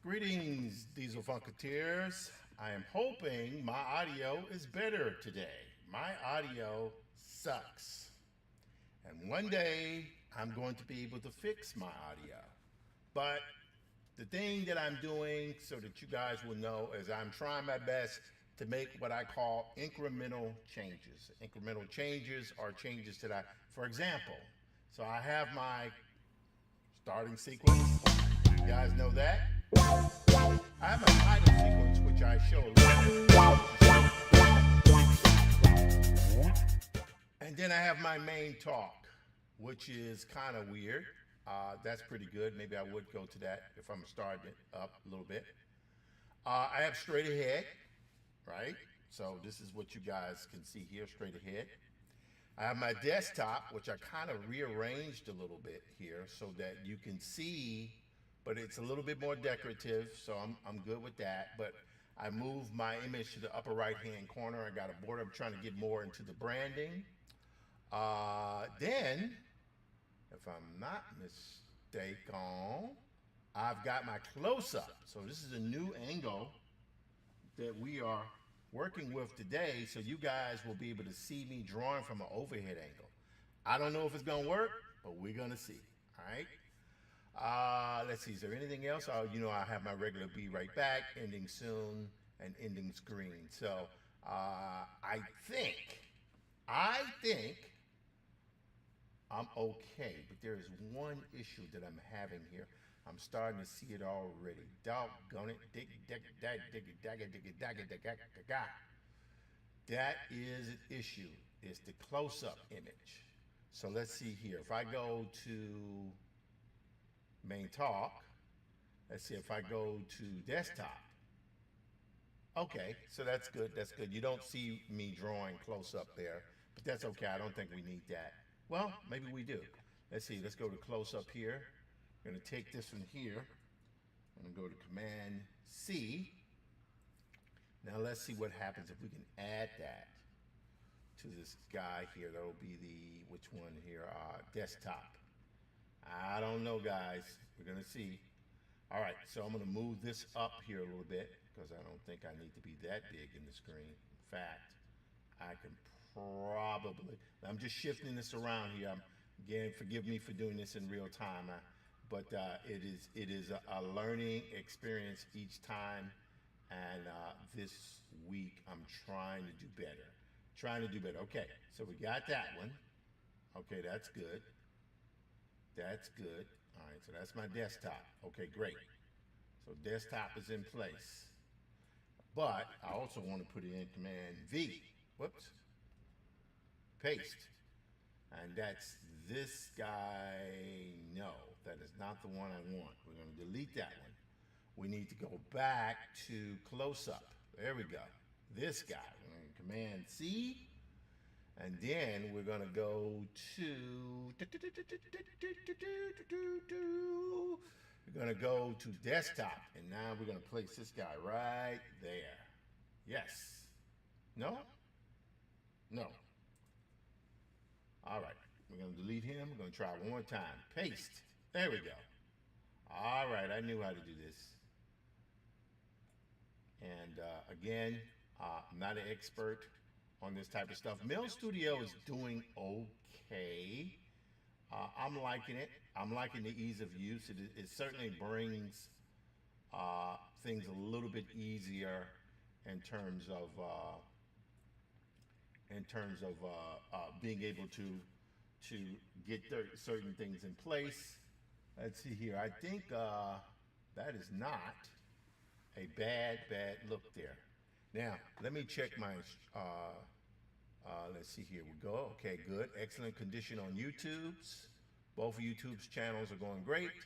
Greetings, Diesel Funketeers. I am hoping my audio is better today. My audio sucks. And one day I'm going to be able to fix my audio. But the thing that I'm doing so that you guys will know is I'm trying my best to make what I call incremental changes. Incremental changes are changes that for example, so I have my starting sequence. You guys know that? I have a title sequence which I show a little bit. And then I have my main talk, which is kind of weird. That's pretty good. Maybe I would go to that if I'm starting it up a little bit. I have straight ahead, right? So this is what you guys can see here, straight ahead. I have my desktop, which I kind of rearranged a little bit here so that you can see, but it's a little bit more decorative, so I'm good with that. But I moved my image to the upper right-hand corner. I got a border. I'm trying to get more into the branding. Then, if I'm not mistaken, I've got my close-up. So this is a new angle that we are working with today, so you guys will be able to see me drawing from an overhead angle. I don't know if it's gonna work, but we're gonna see. All right. Let's see. Is there anything else? I have my regular be right back, ending soon, and ending screen. So I think I'm okay, but there is one issue that I'm having here. I'm starting to see it already. Doggone it. That is an issue. It's the close-up image. So let's see here. If I go to main talk, let's see if I go to desktop. Okay, so that's good. That's good. You don't see me drawing close up there, but that's okay. I don't think we need that. Well, maybe we do. Let's see. Let's go to close up here. I'm going to take this one here. I'm going to go to Command C. Now let's see what happens if we can add that to this guy here. That'll be which one here? Desktop. I don't know, guys. We're going to see. All right, so I'm going to move this up here a little bit because I don't think I need to be that big in the screen. In fact, I can probably, I'm just shifting this around here. Again, forgive me for doing this in real time, but it is a learning experience each time, and this week I'm trying to do better. Okay, so we got that one. Okay, that's good. All right, so that's my desktop. Okay, great. So desktop is in place. But I also want to put it in Command V. Whoops. Paste. And that's this guy. No, that is not the one I want. We're going to delete that one. We need to go back to close-up. There we go. This guy. We're going to Command C. And then we're going to go to... We're going to go to desktop. And now we're going to place this guy right there. Yes. No? No. All right. We're going to delete him. We're going to try one more time. Paste. There we go. All right. I knew how to do this. And again, I'm not an expert. on this type of stuff. Mill Studio is doing okay. I'm liking it. I'm liking the ease of use. It certainly brings things a little bit easier in terms of being able to get certain things in place. Let's see here. I think that is not a bad look there. Now let me check my. Let's see here. We go. Okay, good. Excellent condition on YouTube's. Both of YouTube's channels are going great.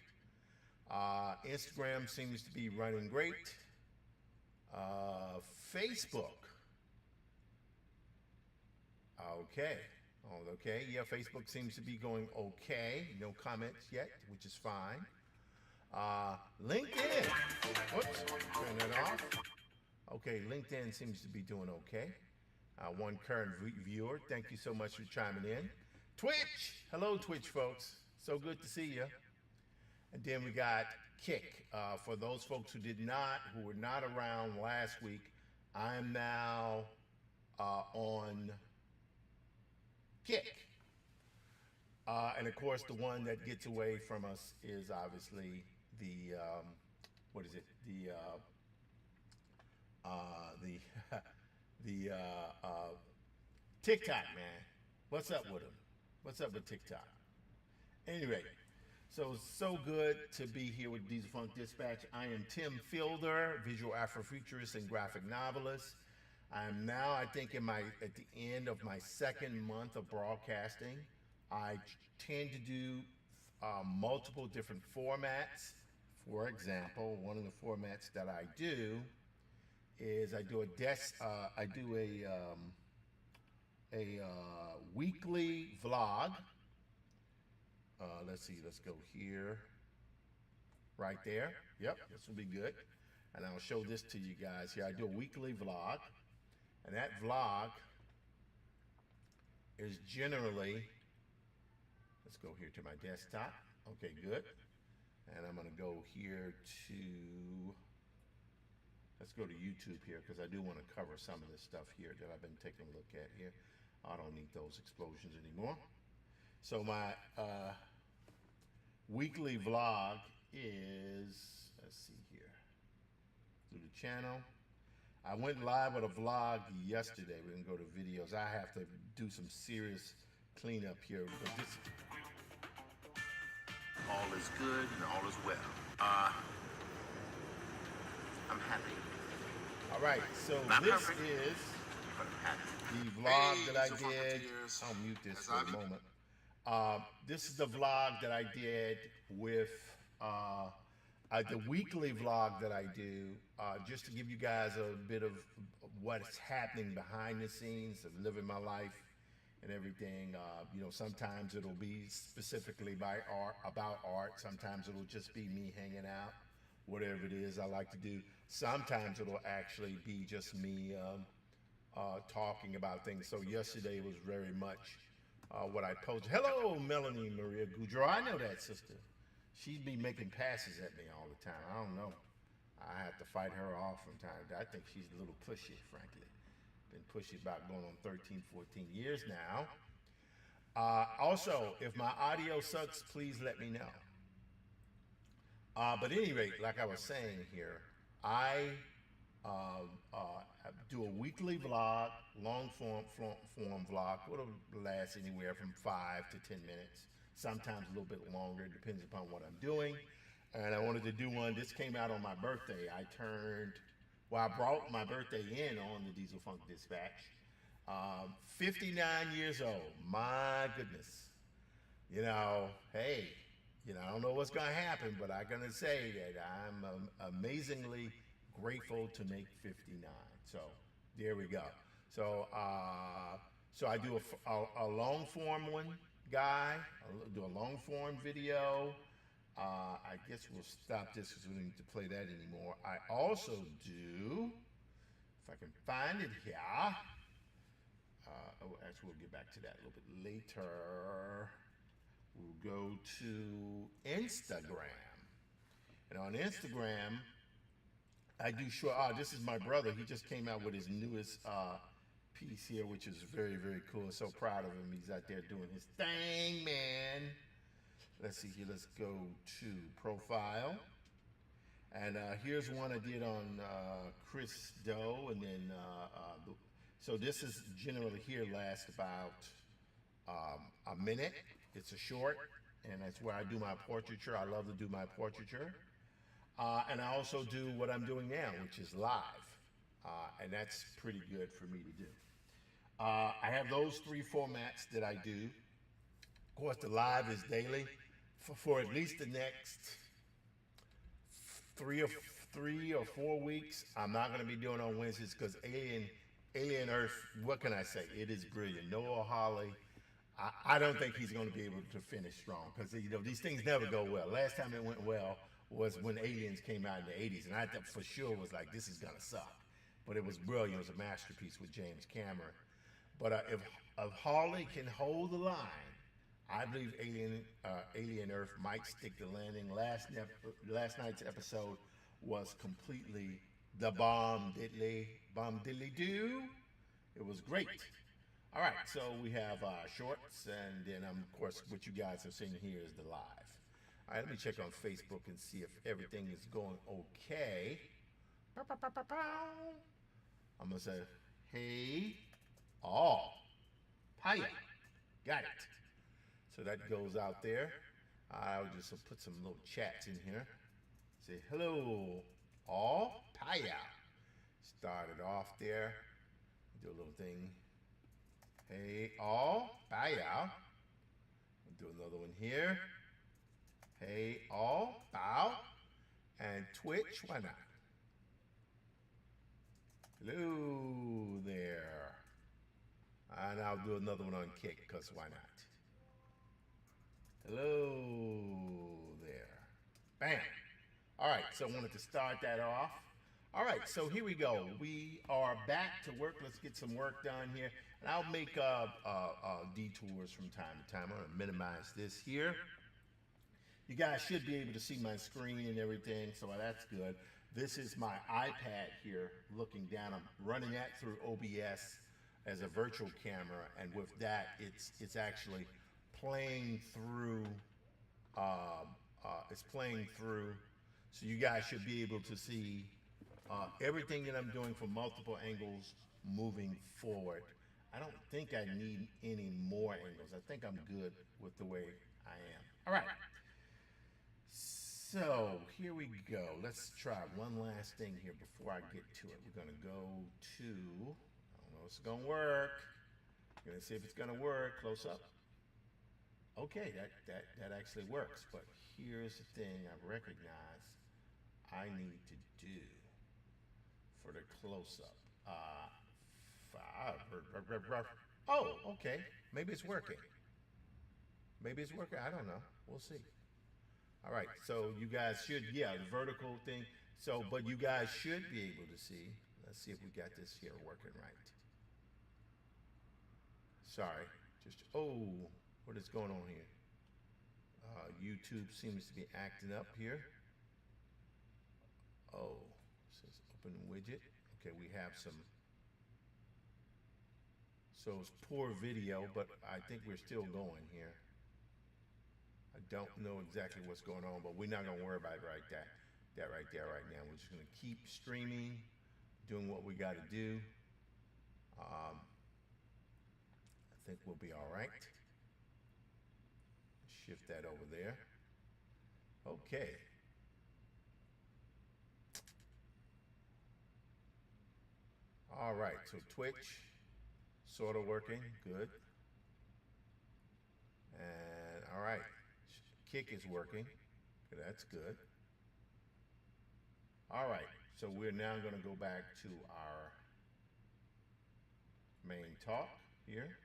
Instagram seems to be running great. Facebook. Okay. Oh, okay. Yeah, Facebook seems to be going okay. No comments yet, which is fine. LinkedIn. Whoops. Turn that off. Okay, LinkedIn seems to be doing okay. One current viewer. Thank you so much for chiming in. Twitch. Hello, Twitch folks. So good to see you. And then we got Kick. For those folks who were not around last week, I'm now on Kick. And of course, the one that gets away from us is obviously the what is it? The TikTok, man. What's up with him? What's up with TikTok? Anyway, so good to be here with Diesel Funk Dispatch. I am Tim Fielder, visual Afrofuturist and graphic novelist. I am now, I think, at the end of my second month of broadcasting. I tend to do multiple different formats. For example, one of the formats that I do is I do a weekly vlog. Let's see, let's go here. Right there. Yep, this will be good. And I'll show this to you guys here. I do a weekly vlog. And that vlog is generally, let's go here to my desktop. Okay, good. And I'm going to go here to, let's go to YouTube here because I do want to cover some of this stuff here that I've been taking a look at here. I don't need those explosions anymore. So my weekly vlog is, let's see here, through the channel. I went live with a vlog yesterday. We can go to videos. I have to do some serious cleanup here because this. All is good and all is well. I'm happy. All right, so not this perfect, is the vlog that I did. I'll mute this for a moment. This is the vlog that I did with the weekly vlog that I do, just to give you guys a bit of what's happening behind the scenes of living my life and everything. You know, sometimes it'll be specifically about art. Sometimes it'll just be me hanging out, whatever it is I like to do. Sometimes it'll actually be just me talking about things. So yesterday was very much what I posted. Hello, Melanie Maria Goudreau. I know that sister. She'd be making passes at me all the time. I don't know. I have to fight her off from time to time. I think she's a little pushy, frankly. Been pushy about going on 13, 14 years now. Also, if my audio sucks, please let me know. But at any rate, like I was saying here, I do a weekly vlog, long form vlog. It'll last anywhere from 5 to 10 minutes. Sometimes a little bit longer, depends upon what I'm doing. And I wanted to do one. This came out on my birthday. I brought my birthday in on the Diesel Funk Dispatch. 59 years old. My goodness. You know, hey, I don't know what's going to happen, but I'm going to say that I'm amazingly grateful to make 59. So there we go. So I do a long form one. I'll do a long form video. I guess we'll stop this because we don't need to play that anymore. I also do, if I can find it here, actually we'll get back to that a little bit later. We'll go to Instagram. And on Instagram, I do short, this is my brother. He just came out with his newest piece here, which is very, very cool. So proud of him. He's out there doing his thing, man. Let's see here. Let's go to profile. And here's one I did on Chris Doe, and then so this is generally here lasts about a minute. It's a short, and that's where I do my portraiture. I love to do my portraiture, and I also do what I'm doing now, which is live, and that's pretty good for me to do. I have those three formats that I do. Of course, the live is daily for at least the next three or 4 weeks. I'm not going to be doing on Wednesdays because Alien Earth. What can I say? It is brilliant. Noah Hawley. I don't think he's going to be able to finish strong because these things never go well. Last time it went well was when Aliens came out in the '80s, and I thought for sure was like, this is going to suck. But it was brilliant. It was a masterpiece with James Cameron. But if Hawley can hold the line, I believe Alien Earth might stick the landing. Last night's episode was completely the bomb diddly doo. It was great. All right, so we have shorts, and then of course what you guys are seeing here is the live. All right, let me check on Facebook and see if everything is going okay. I'm gonna say, hey, all, hiya, got it. So that goes out there. I'll just put some little chats in here. Say hello, all, hiya. Start it off there. Do a little thing. Hey, all, hiya. Do another one here. Hey, all, bow. And Twitch, why not? Hello there. And I'll do another one on Kick, because why not? Hello there. Bam. All right, so I wanted to start that off. All right, so here we go. We are back to work. Let's get some work done here. And I'll make detours from time to time. I'm going to minimize this here. You guys should be able to see my screen and everything, so that's good. This is my iPad here looking down. I'm running that through OBS as a virtual camera, and with that, it's actually playing through. It's playing through, so you guys should be able to see everything that I'm doing from multiple angles moving forward. I don't think I need any more angles. I think I'm good with the way I am. All right. So here we go. Let's try one last thing here before I get to it. We're gonna go to, I don't know if it's gonna work. We're gonna see if it's gonna work. Close up. Okay, that actually works. But here's the thing I recognize I need to do for the close up. Oh, okay. Maybe it's working. Maybe it's working. I don't know. We'll see. All right, so you guys should, yeah, the vertical thing. So, but you guys should be able to see. Let's see if we got this here working right. Sorry, just, oh, what is going on here? YouTube seems to be acting up here. Oh, it says open widget. Okay, we have some. So it's poor video, but I think we're still going here. I don't know exactly what's going on, but we're not going to worry about it right there right now. We're just going to keep streaming, doing what we got to do. I think we'll be all right. Shift that over there. Okay. All right, so Twitch, sort of working, good. And all right. Kick is working. Okay, that's good. All right, so we're now going to go back to our main talk here.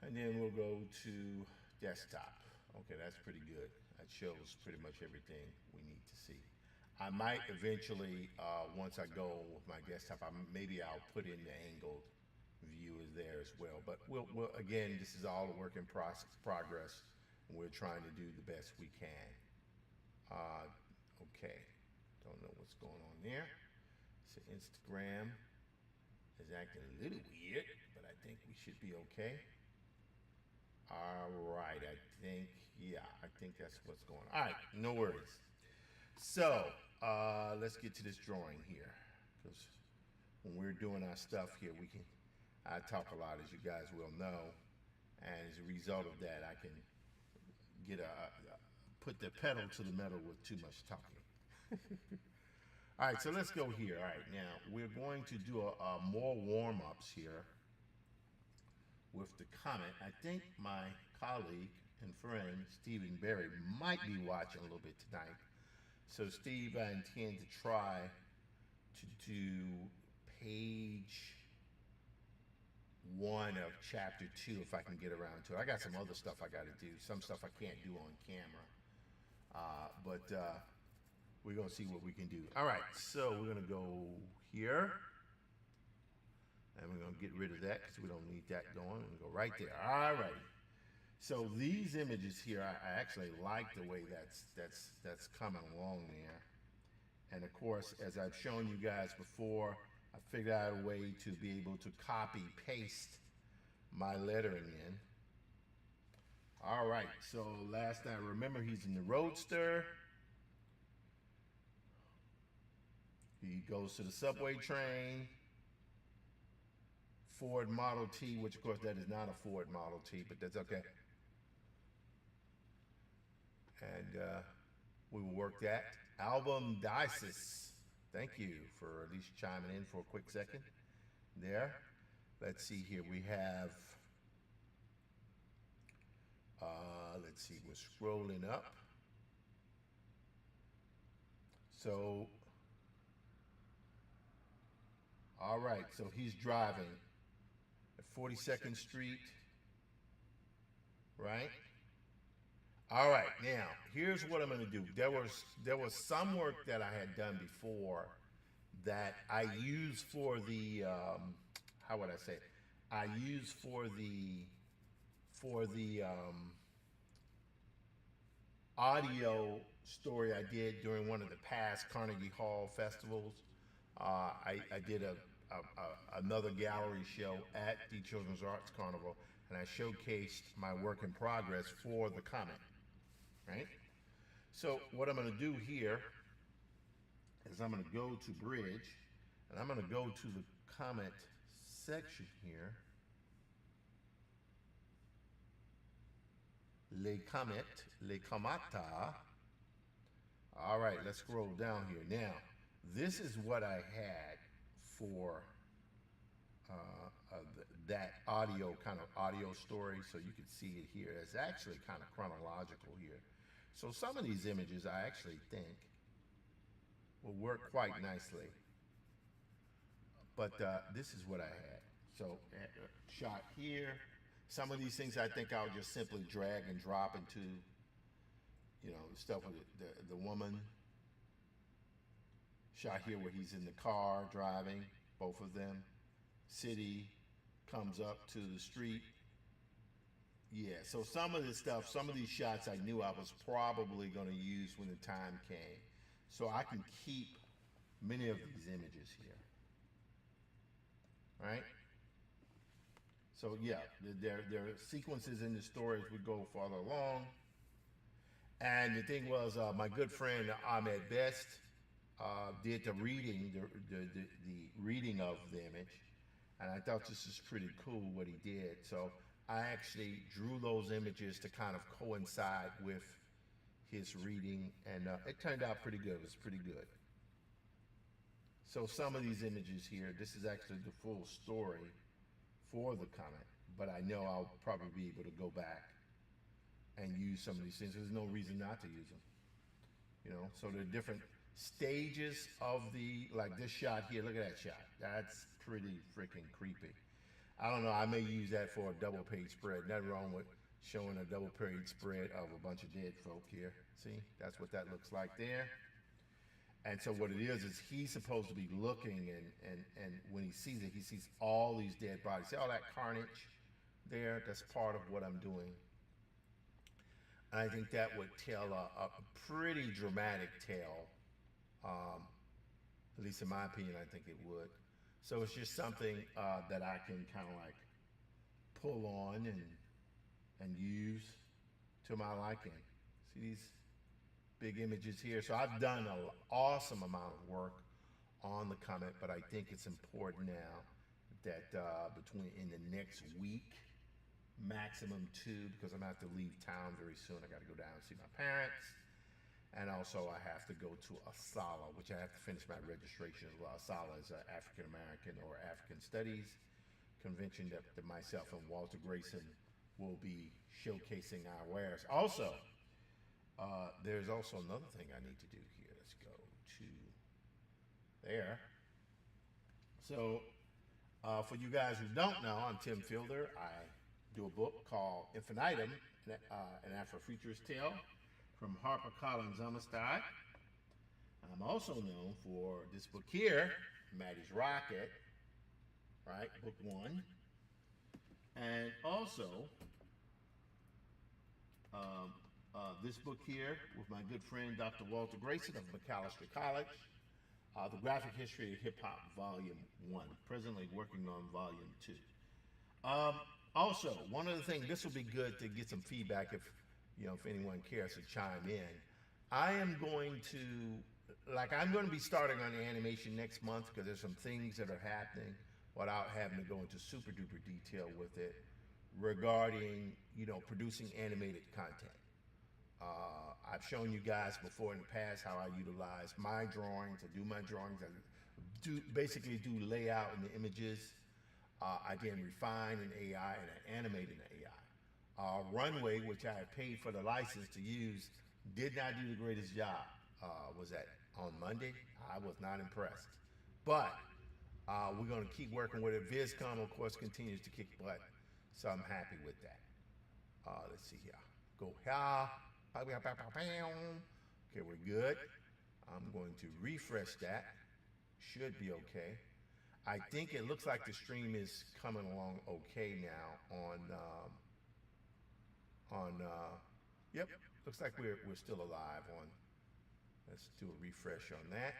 And then we'll go to desktop. Okay, that's pretty good. That shows pretty much everything we need to see. I might eventually, once I go with my desktop, maybe I'll put in the angled view there as well. But we'll again, this is all a work in progress. We're trying to do the best we can. Okay, don't know what's going on there. So Instagram, is acting a little weird, but I think we should be okay. All right, I think that's what's going on. All right, no worries. So, let's get to this drawing here, because when we're doing our stuff here, I talk a lot, as you guys will know, and as a result of that, I can put the pedal to the metal with too much talking. All right, so let's go here. All right, now we're going to do a more warm ups here with the comment. I think my colleague and friend Stephen Berry might be watching a little bit tonight. So, Steve, I intend to try to do page one of chapter two if I can get around to it. I got some other stuff I got to do, some stuff I can't do on camera, but we're gonna see what we can do. All right, so we're gonna go here, and we're gonna get rid of that because we don't need that going, and go right there. All righty. So these images here, I actually like the way that's coming along there. And of course, as I've shown you guys before, I figured out a way to be able to copy paste my lettering in. All right, so last I remember, he's in the Roadster. He goes to the subway train. Ford Model T, which of course that is not a Ford Model T, but that's okay. And we will work that. Album Dices. Thank you for at least chiming in for a quick second there. Let's see here. We have, let's see, we're scrolling up. So, all right, so he's driving at 42nd Street, right? All right, now here's what I'm going to do. There was some work that I had done before that I used for the how would I say it? I used for the audio story I did during one of the past Carnegie Hall festivals. I did another gallery show at the Children's Arts Carnival, and I showcased my work in progress for the comic. Right? So what I'm going to do here is I'm going to go to Bridge, and I'm going to go to the comment section here. Les commenta. All right, let's scroll down here. Now, this is what I had for that audio, kind of audio story, so you can see it here. It's actually kind of chronological here. So some of these images I actually think will work quite nicely. But this is what I had. So shot here. Some of these things I think I'll just simply drag and drop into, you know, stuff with the woman. Shot here where he's in the car driving, both of them. City comes up to the street. Yeah, so some of this stuff, some of these shots I knew I was probably going to use when the time came. So I can keep many of these images here. Right? So yeah, there are sequences in the story as we go farther along. And the thing was, my good friend Ahmed Best did the reading, the reading of the image. And I thought this is pretty cool what he did. So I actually drew those images to kind of coincide with his reading, and it turned out pretty good. It was pretty good. So some of these images here, this is actually the full story for the comic, but I know I'll probably be able to go back and use some of these things. There's no reason not to use them. You know, so there are different stages of like this shot here. Look at that shot. That's pretty freaking creepy. I don't know. I may use that for a double page spread. Nothing wrong with showing a double page spread of a bunch of dead folk here. See, that's what that looks like there. And so what it is he's supposed to be looking, and when he sees it, he sees all these dead bodies. See all that carnage there? That's part of what I'm doing. And I think that would tell a pretty dramatic tale. At least in my opinion, I think it would. So it's just something that I can kind of like pull on and use to my liking. See these big images here. So I've done an awesome amount of work on the comment, but I think it's important now that between in the next week, maximum two, because I'm gonna have to leave town very soon. I got to go down and see my parents, and also I have to go to ASALA, which I have to finish my registration as well. ASALA is an African American or African Studies convention that myself and Walter Grayson will be showcasing our wares. Also, there's also another thing I need to do here. Let's go to there. So, for you guys who don't know, I'm Tim Fielder. I do a book called Infinitum, an Afrofuturist Tale from HarperCollins Amistad. I'm also known for this book here, Maddie's Rocket, right? Book one. And also, this book here with my good friend Dr. Walter Grayson of Macalester College, The Graphic History of Hip Hop, Volume 1, presently working on Volume 2. Also, one other thing, this will be good to get some feedback if anyone cares to chime in. I am going to be starting on the animation next month because there's some things that are happening without having to go into super duper detail with it regarding, producing animated content. I've shown you guys before in the past how I utilize my drawings. I do my drawings. I basically do layout in the images. I then refine in AI and I animate in AI. Runway, which I have paid for the license to use, did not do the greatest job. Was that on Monday? I was not impressed. But we're going to keep working with it. VizCom, of course, continues to kick butt. So I'm happy with that. Let's see here. Go here. Okay, we're good. I'm going to refresh that. Should be okay. I think it looks like the stream is coming along okay now yep, looks like we're still alive on. Let's do a refresh on that.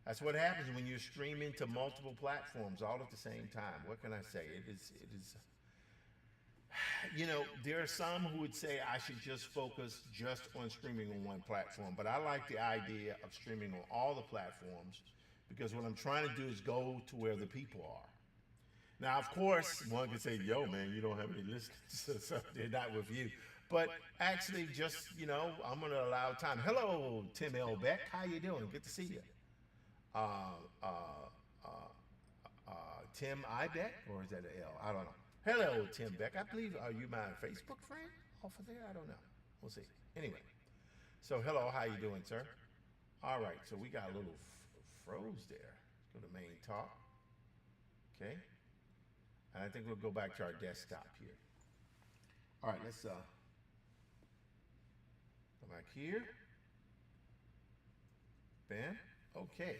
That's what happens when you're streaming to multiple platforms all at the same time. What can I say? It is there are some who would say I should just focus just on streaming on one platform, but I like the idea of streaming on all the platforms because what I'm trying to do is go to where the people are. Now, of course, one can say, yo, man, you don't have any listeners, so they're not with you. But actually, just, I'm going to allow time. Hello, Tim L. Beck. How you doing? Good to see you. Tim I. Beck, or is that an L? I don't know. Hello, Tim Beck. I believe, are you my Facebook friend off of there? I don't know. We'll see. Anyway, so hello, how you doing, sir? All right, so we got a little froze there. Let's go to main talk. Okay. And I think we'll go back to our desktop here. All right, let's go back here. Bam. Okay.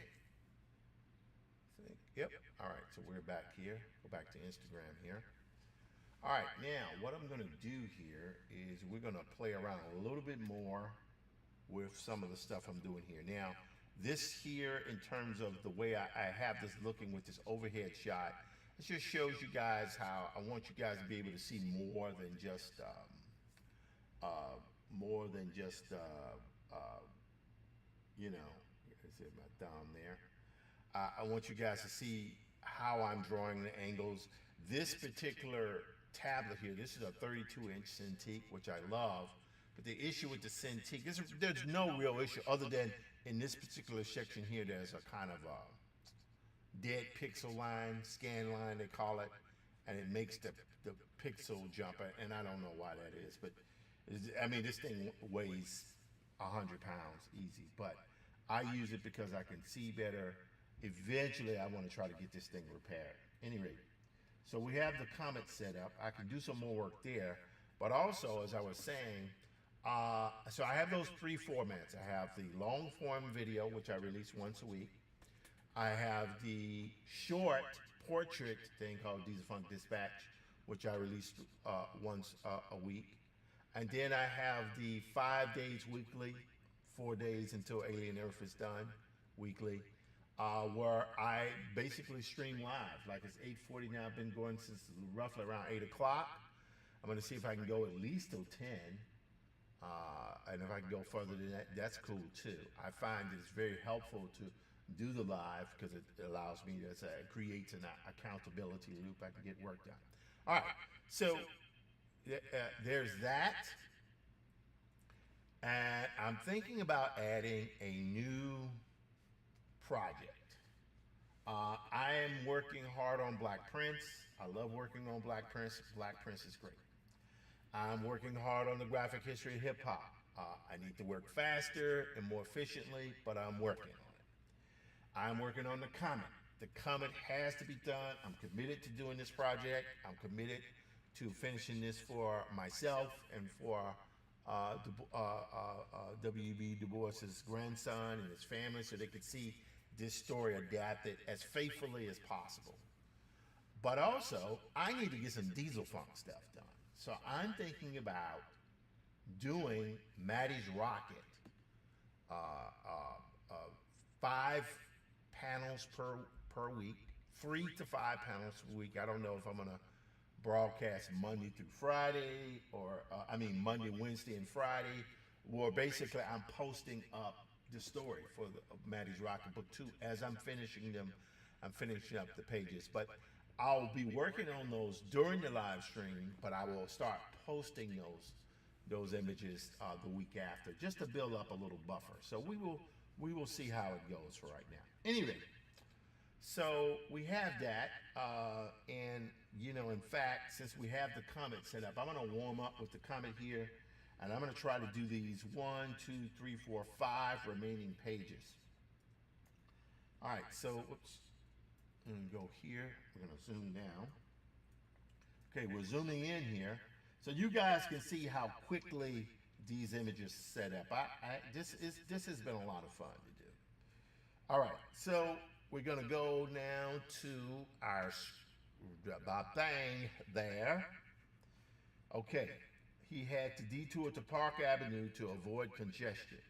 Yep. All right, so we're back here. Go back to Instagram here. All right, now what I'm going to do here is we're going to play around a little bit more with some of the stuff I'm doing here. Now, this here, in terms of the way I have this looking with this overhead shot, it just shows you guys how I want you guys to be able to see more than just is it my thumb there? I want you guys to see how I'm drawing the angles. This particular tablet here, this is a 32-inch Cintiq, which I love. But the issue with the Cintiq, there's no real issue other than in this particular section here, there's a kind of a dead pixel line, scan line they call it, and it makes the pixel jump, and I don't know why that is, but this thing weighs 100 pounds easy, but I use it because I can see better. Eventually, I want to try to get this thing repaired. Anyway, so we have the comment set up. I can do some more work there, but also, as I was saying, so I have those three formats. I have the long form video, which I release once a week. I have the short portrait thing called Defunct Dispatch, which I release once a week. And then I have the 5 days weekly, 4 days until Alien Earth is done, weekly. where I basically stream live. Like it's 8:40 now. I've been going since roughly around 8 o'clock. I'm going to see if I can go at least till 10. And if I can go further than that, that's cool too. I find that it's very helpful to do the live because it allows me to say, it creates an accountability loop. I can get work done. All right. So there's that. And I'm thinking about adding a new project. I am working hard on Black Prince. I love working on Black Prince. Black Prince is great. I'm working hard on the graphic history of hip hop. I need to work faster and more efficiently, but I'm working on it. I'm working on the comic. The comic has to be done. I'm committed to doing this project. I'm committed to finishing this for myself and for W.B. Du Bois's grandson and his family so they could see this story adapted as faithfully as possible. But also, I need to get some Diesel Funk stuff done. So I'm thinking about doing Maddie's Rocket, uh, uh, 5 panels per week, 3 to 5 panels per week. I don't know if I'm gonna broadcast Monday through Friday, or Monday, Wednesday, and Friday. Or basically, I'm posting up the story for Maddie's Rocket Book 2 as I'm finishing them. I'm finishing up the pages, but I'll be working on those during the live stream, but I will start posting those images the week after, just to build up a little buffer. So we will see how it goes for right now. Anyway, so we have that, and in fact, since we have the comment set up, I'm going to warm up with the comment here, and I'm going to try to do these 1, 2, 3, 4, 5 remaining pages. All right, so whoops. And go here. We're going to zoom down. Okay, we're zooming in here, so you guys can see how quickly these images set up. This has been a lot of fun to do. All right, so we're going to go now to our thing there. Okay, he had to detour to Park Avenue to avoid congestion,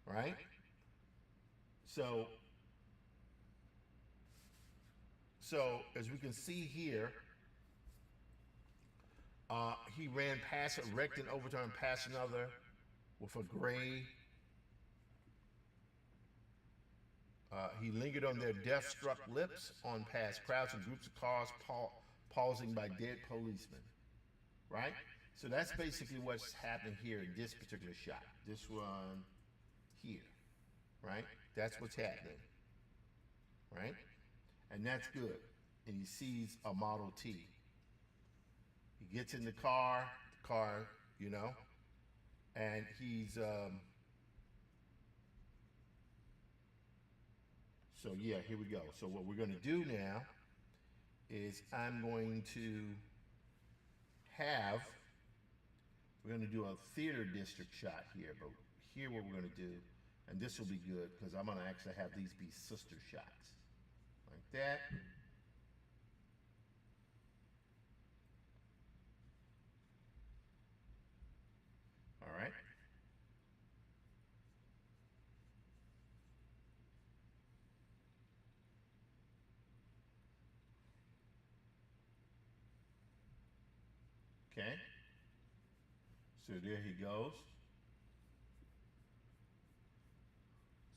right? So as we can see here, he ran past a wrecked and overturned past another with a gray. He lingered on their death-struck lips on past crowds and groups of cars pausing by dead policemen, right? So that's basically what's happening here in this particular shot. This one here, right? That's what's happening, right? And that's good. And he sees a Model T. He gets in the car, and he's, so yeah, here we go. So what we're going to do now is we're going to do a theater district shot here, but here what we're going to do, and this will be good because I'm going to actually have these be sister shots. Like that. All right. Okay. So there he goes.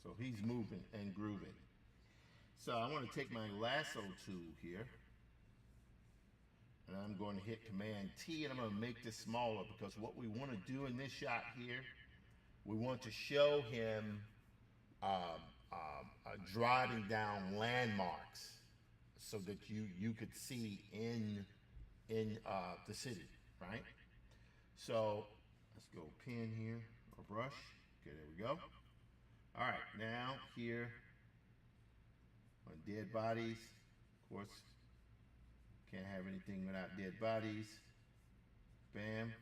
So he's moving and grooving. So I want to take my lasso tool here, and I'm going to hit Command T, and I'm going to make this smaller because what we want to do in this shot here, we want to show him driving down landmarks so that you could see in the city, right? So let's go pen here or brush. Okay, there we go. All right, now here on dead bodies, of course, can't have anything without dead bodies. Bam.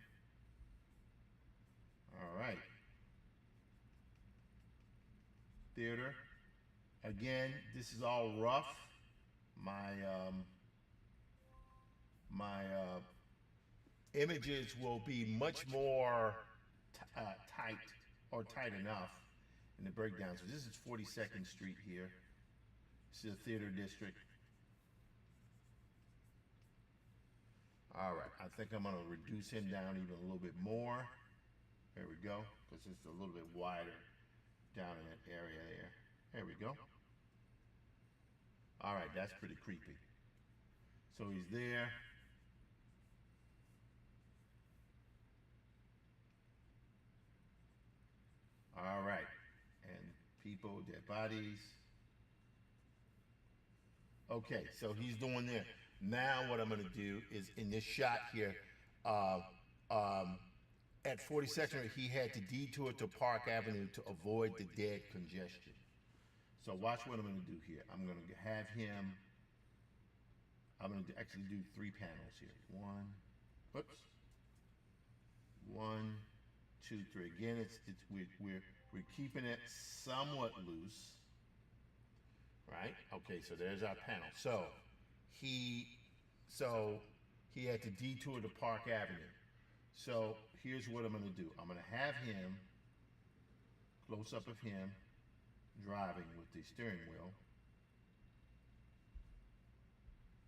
All right. Theater. Again, this is all rough. My images will be much more tight or tight enough in the breakdown. So this is 42nd Street here. This is the theater district. All right, I think I'm gonna reduce him down even a little bit more. There we go, because it's a little bit wider down in that area there. There we go. All right, that's pretty creepy. So he's there. All right, and people, dead bodies. Okay, so he's doing there. Now what I'm gonna do is in this shot here, uh, um, at 42nd Street, he had to detour to Park Avenue to avoid the dead congestion. So watch what I'm gonna do here. I'm gonna have him, I'm gonna actually do 3 panels here. One, whoops. 1, 2, 3. Again, we're keeping it somewhat loose. Right? Okay, so there's our panel. He so he had to detour to Park Avenue. So here's what I'm gonna do. I'm gonna have him, close up of him, driving with the steering wheel.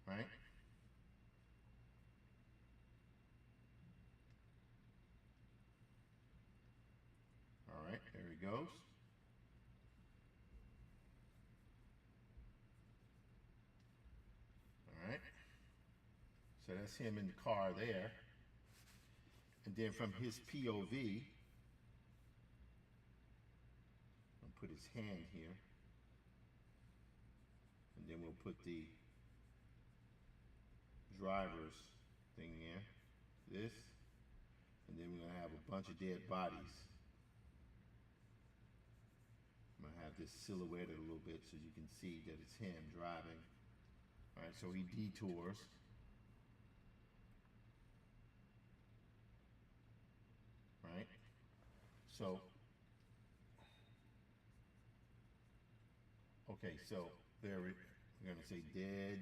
Right? All right, there he goes. All right. So that's him in the car there. And then from his POV, I'll put his hand here. And then we'll put the driver's thing there. This. And then we're going to have a bunch of dead bodies. I'm going to have this silhouetted a little bit so you can see that it's him driving. All right, so he detours. Right? So, okay, so there we're going to say dead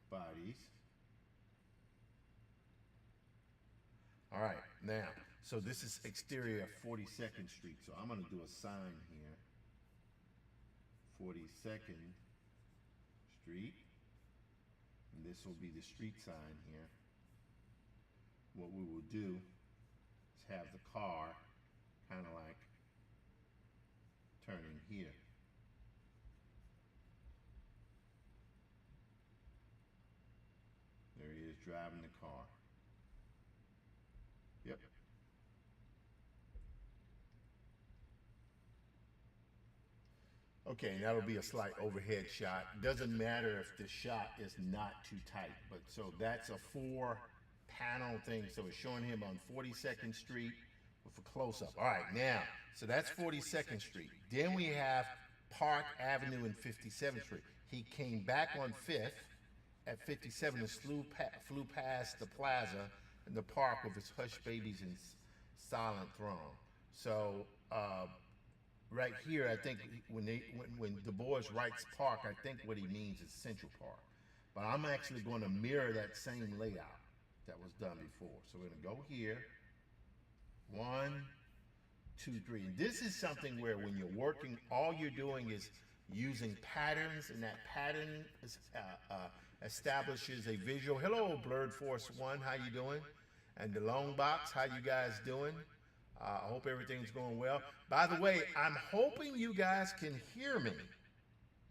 bodies. All right, now, so this is exterior 42nd Street. So I'm going to do a sign here. 42nd Street. And this will be the street sign here. What we will do is have the car kind of like turning here. There he is driving the car. Yep. Okay, and that'll be a slight overhead shot. Doesn't matter if the shot is not too tight, but so that's a 4-panel thing. So it's showing him on 42nd Street with a close-up. All right, now, so that's 42nd Street. Then we have Park Avenue and 57th Street. He came back on 5th at 57 and flew past the plaza in the park with his Hush Babies and Silent Throne. So right here, I think when Du Bois writes park, I think what he means is Central Park. But I'm actually going to mirror that same layout that was done before. So we're going to go here. 1, 2, 3. And this is something where when you're working, all you're doing is using patterns, and that pattern is, establishes a visual. Hello, Blurred Force One, how you doing? And the Long Box, how you guys doing? I hope everything's going well. By the way, I'm hoping you guys can hear me.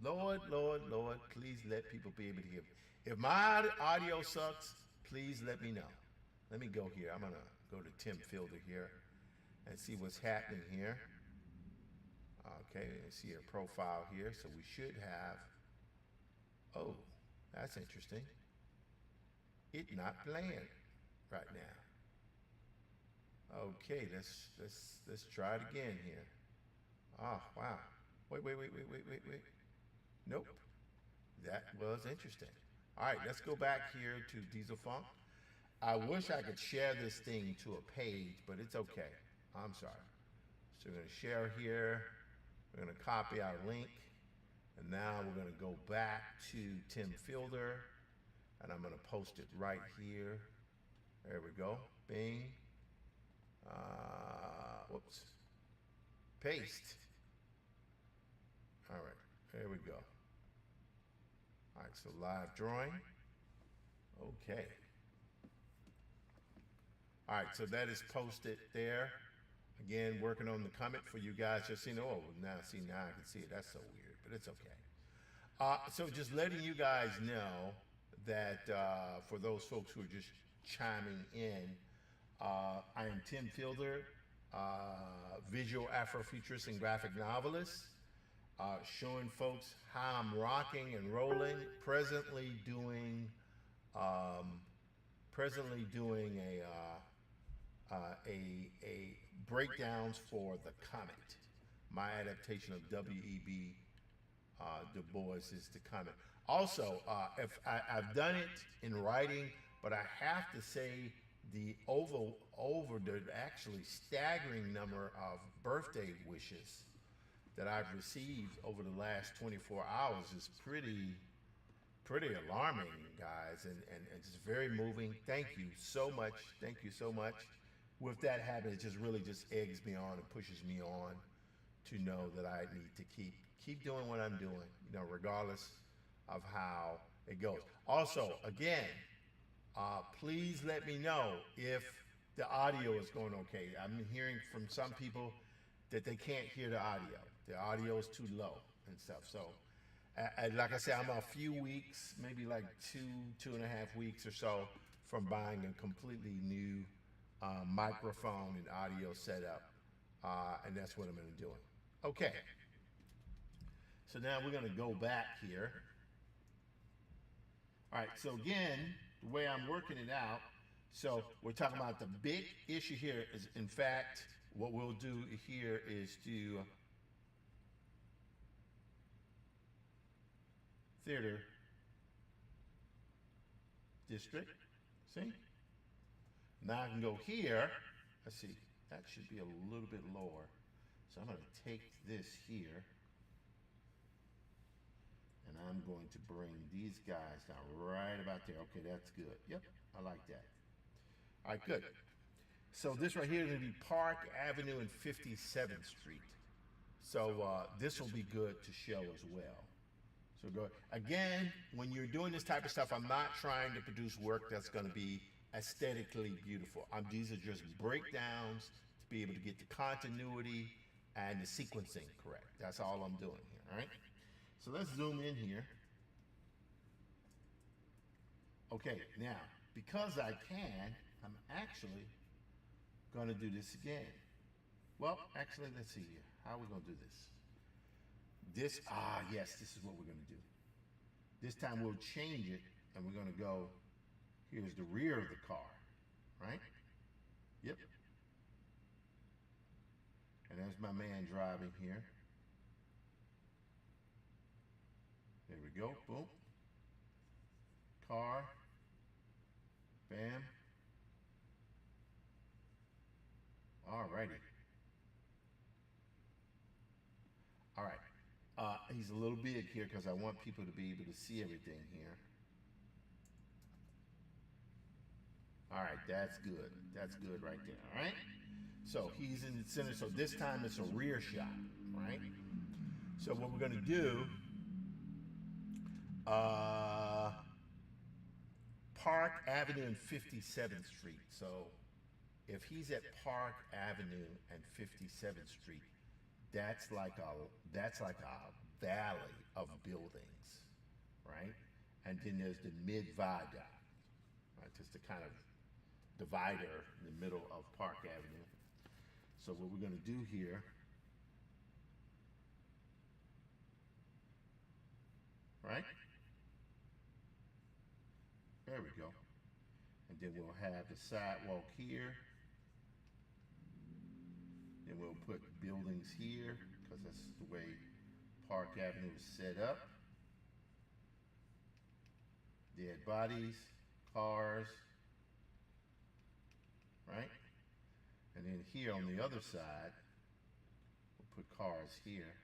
Lord, Lord, Lord, please let people be able to hear me. If my audio sucks, please let me know. Let me go here. I'm going to go to Tim Fielder here and see what's happening here. Okay, let's see a profile here. So we should have, oh, that's interesting. It not playing right now. Okay, let's try it again here. Oh, wow. Wait. Nope. That was interesting. All right, let's go back here to Diesel Funk. I wish I could share this thing to a page, but it's okay. I'm sorry. So we're going to share here. We're going to copy our link. And now we're going to go back to Tim Fielder. And I'm going to post it right here. There we go. Bing. Whoops. Paste. All right, there we go. All right, so live drawing. Okay. All right, so that is posted there. Again, working on the comment for you guys. Just seeing, oh, now see, now I can see it. That's so weird, but it's okay. So just letting you guys know that for those folks who are just chiming in, I am Tim Fielder, visual Afrofuturist and graphic novelist, showing folks how I'm rocking and rolling. Um, presently doing a breakdowns for The Comet, my adaptation of W.E.B. Du Bois is The Comet. Also, if I've done it in writing, but I have to say the over the actually staggering number of birthday wishes that I've received over the last 24 hours is pretty alarming, guys, and just very moving. Thank you so much. Thank you so much. With that habit, it just really just eggs me on and pushes me on to know that I need to keep doing what I'm doing, regardless of how it goes. Also, again, please let me know if the audio is going okay. I'm hearing from some people that they can't hear the audio. The audio is too low and stuff. So, like I said, I'm a few weeks, maybe like 2.5 weeks or so from buying a completely new microphone and audio setup, and that's what I'm going to be doing. Okay. So now we're going to go back here. All right. So again, the way I'm working it out. So we're talking about the big issue here is, in fact, what we'll do here is do theater district. See? Now I can go here. Let's see. That should be a little bit lower. So I'm going to take this here. And I'm going to bring these guys down right about there. Okay, that's good. Yep, I like that. All right, good. So this right here is going to be Park Avenue and 57th Street. So this will be good to show as well. So go again, when you're doing this type of stuff, I'm not trying to produce work that's going to be aesthetically beautiful. These are just breakdowns to be able to get the continuity and the sequencing correct. That's all I'm doing here, all right? So let's zoom in here. Okay, now, because I can, I'm actually going to do this again. Well, actually, let's see here. How are we going to do this? Yes, this is what we're going to do. This time we'll change it, and we're going to go, here's the rear of the car, right? Yep. And there's my man driving here. There we go, boom. Car, bam. Alrighty. All right. He's a little big here because I want people to be able to see everything here. All right, that's good. That's good right there, all right? So he's in the center, so this time it's a rear shot, right? So what we're gonna do, Park Avenue and 57th Street. So if he's at Park Avenue and 57th Street, that's like a valley of buildings, right? And then there's the mid viaduct, right? Just the kind of divider in the middle of Park Avenue. So what we're going to do here, right? There we go. And then we'll have the sidewalk here. Then we'll put buildings here because that's the way Park Avenue is set up. Dead bodies, cars, right? And then here on the other side, we'll put cars here.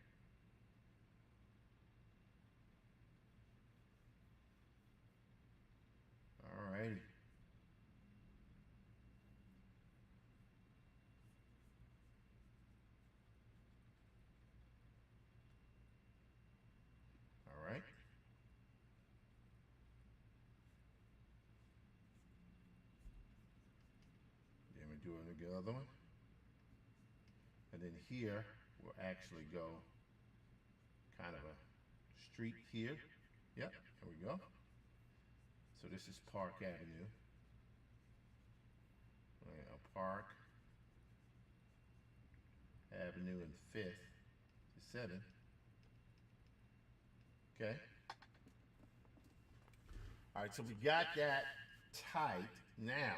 All righty. do the other one. And then here, we'll actually go kind of a street here. Yep, there we go. So this is Park Avenue. Park Avenue and 5th to 7th. Okay. All right, so we got that tight. Now,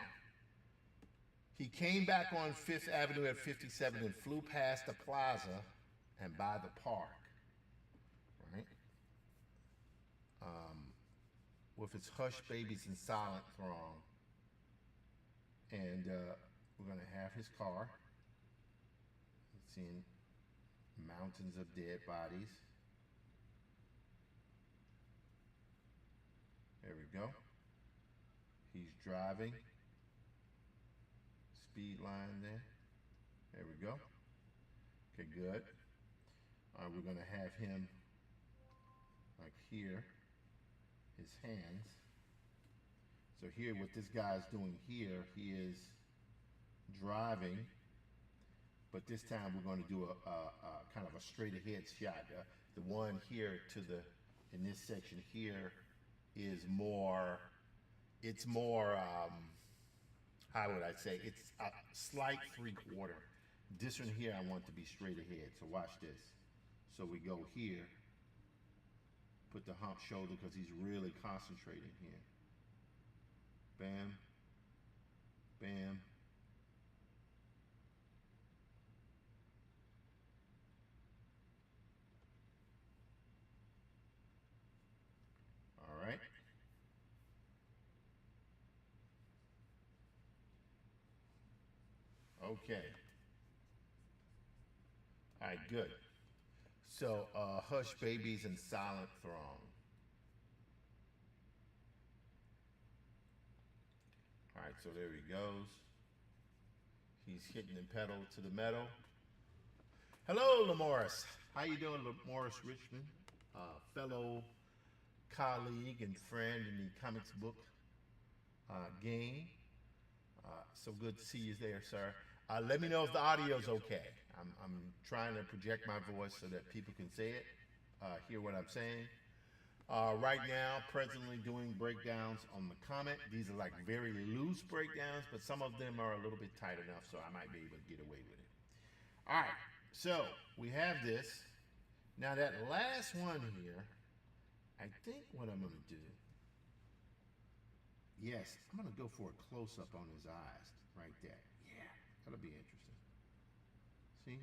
he came back on 5th Avenue at 57 and flew past the plaza and by the park, right? With its Hush Babies and Silent Throng. And we're going to have his car. It's in mountains of dead bodies. There we go. He's driving. Speed line there. There we go. Okay, good. We're going to have him like here, his hands. So here, what this guy's doing here, he is driving, but this time we're going to do a kind of a straight ahead shot. The one here in this section here is more, it's more, how would I say, it's a slight 3/4. This one here I want to be straight ahead, so watch this. So we go here, put the hump shoulder because he's really concentrating here. Bam, bam. All right. Okay. All right, good. So, Hush Babies and Silent Throng. All right, so there he goes. He's hitting the pedal to the metal. Hello, Lamorris. How you doing, Lamorris Richmond? Fellow colleague and friend in the comics book game. So good to see you there, sir. Let me know if the audio's okay. I'm trying to project my voice so that people can say it, hear what I'm saying. Right now, presently doing breakdowns on the comic. These are like very loose breakdowns, but some of them are a little bit tight enough, so I might be able to get away with it. All right, so we have this. Now that last one here, I think what I'm going to do, yes, I'm going to go for a close-up on his eyes right there. Yeah, that'll be interesting. See?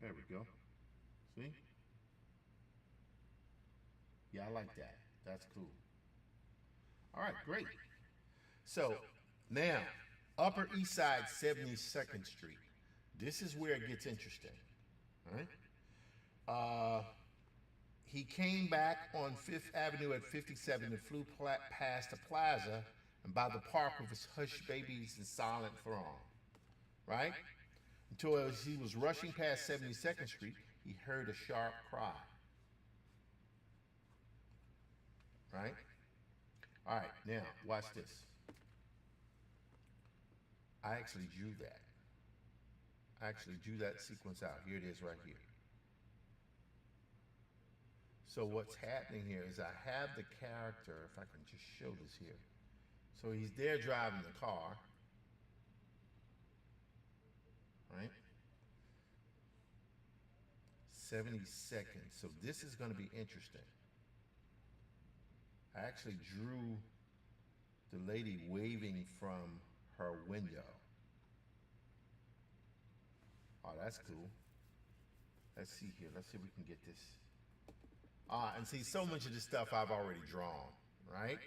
There we go. See? Yeah, I like that. That's cool. All right, great. So now, Upper East Side, 72nd Street. This is where it gets interesting. All right. He came back on 5th Avenue at 57 and flew past the plaza and by the park with his Hush Babies and Silent Throng. Right? Until as he was rushing past 72nd Street, he heard a sharp cry. Right? All right, now, watch this. I actually drew that. I actually drew that sequence out. Here it is right here. So what's happening here is I have the character, if I can just show this here. So he's there driving the car, right? 70 seconds. So this is going to be interesting. I actually drew the lady waving from her window. Oh, that's cool. Let's see here. Let's see if we can get this. And see, so much of this stuff I've already drawn, right?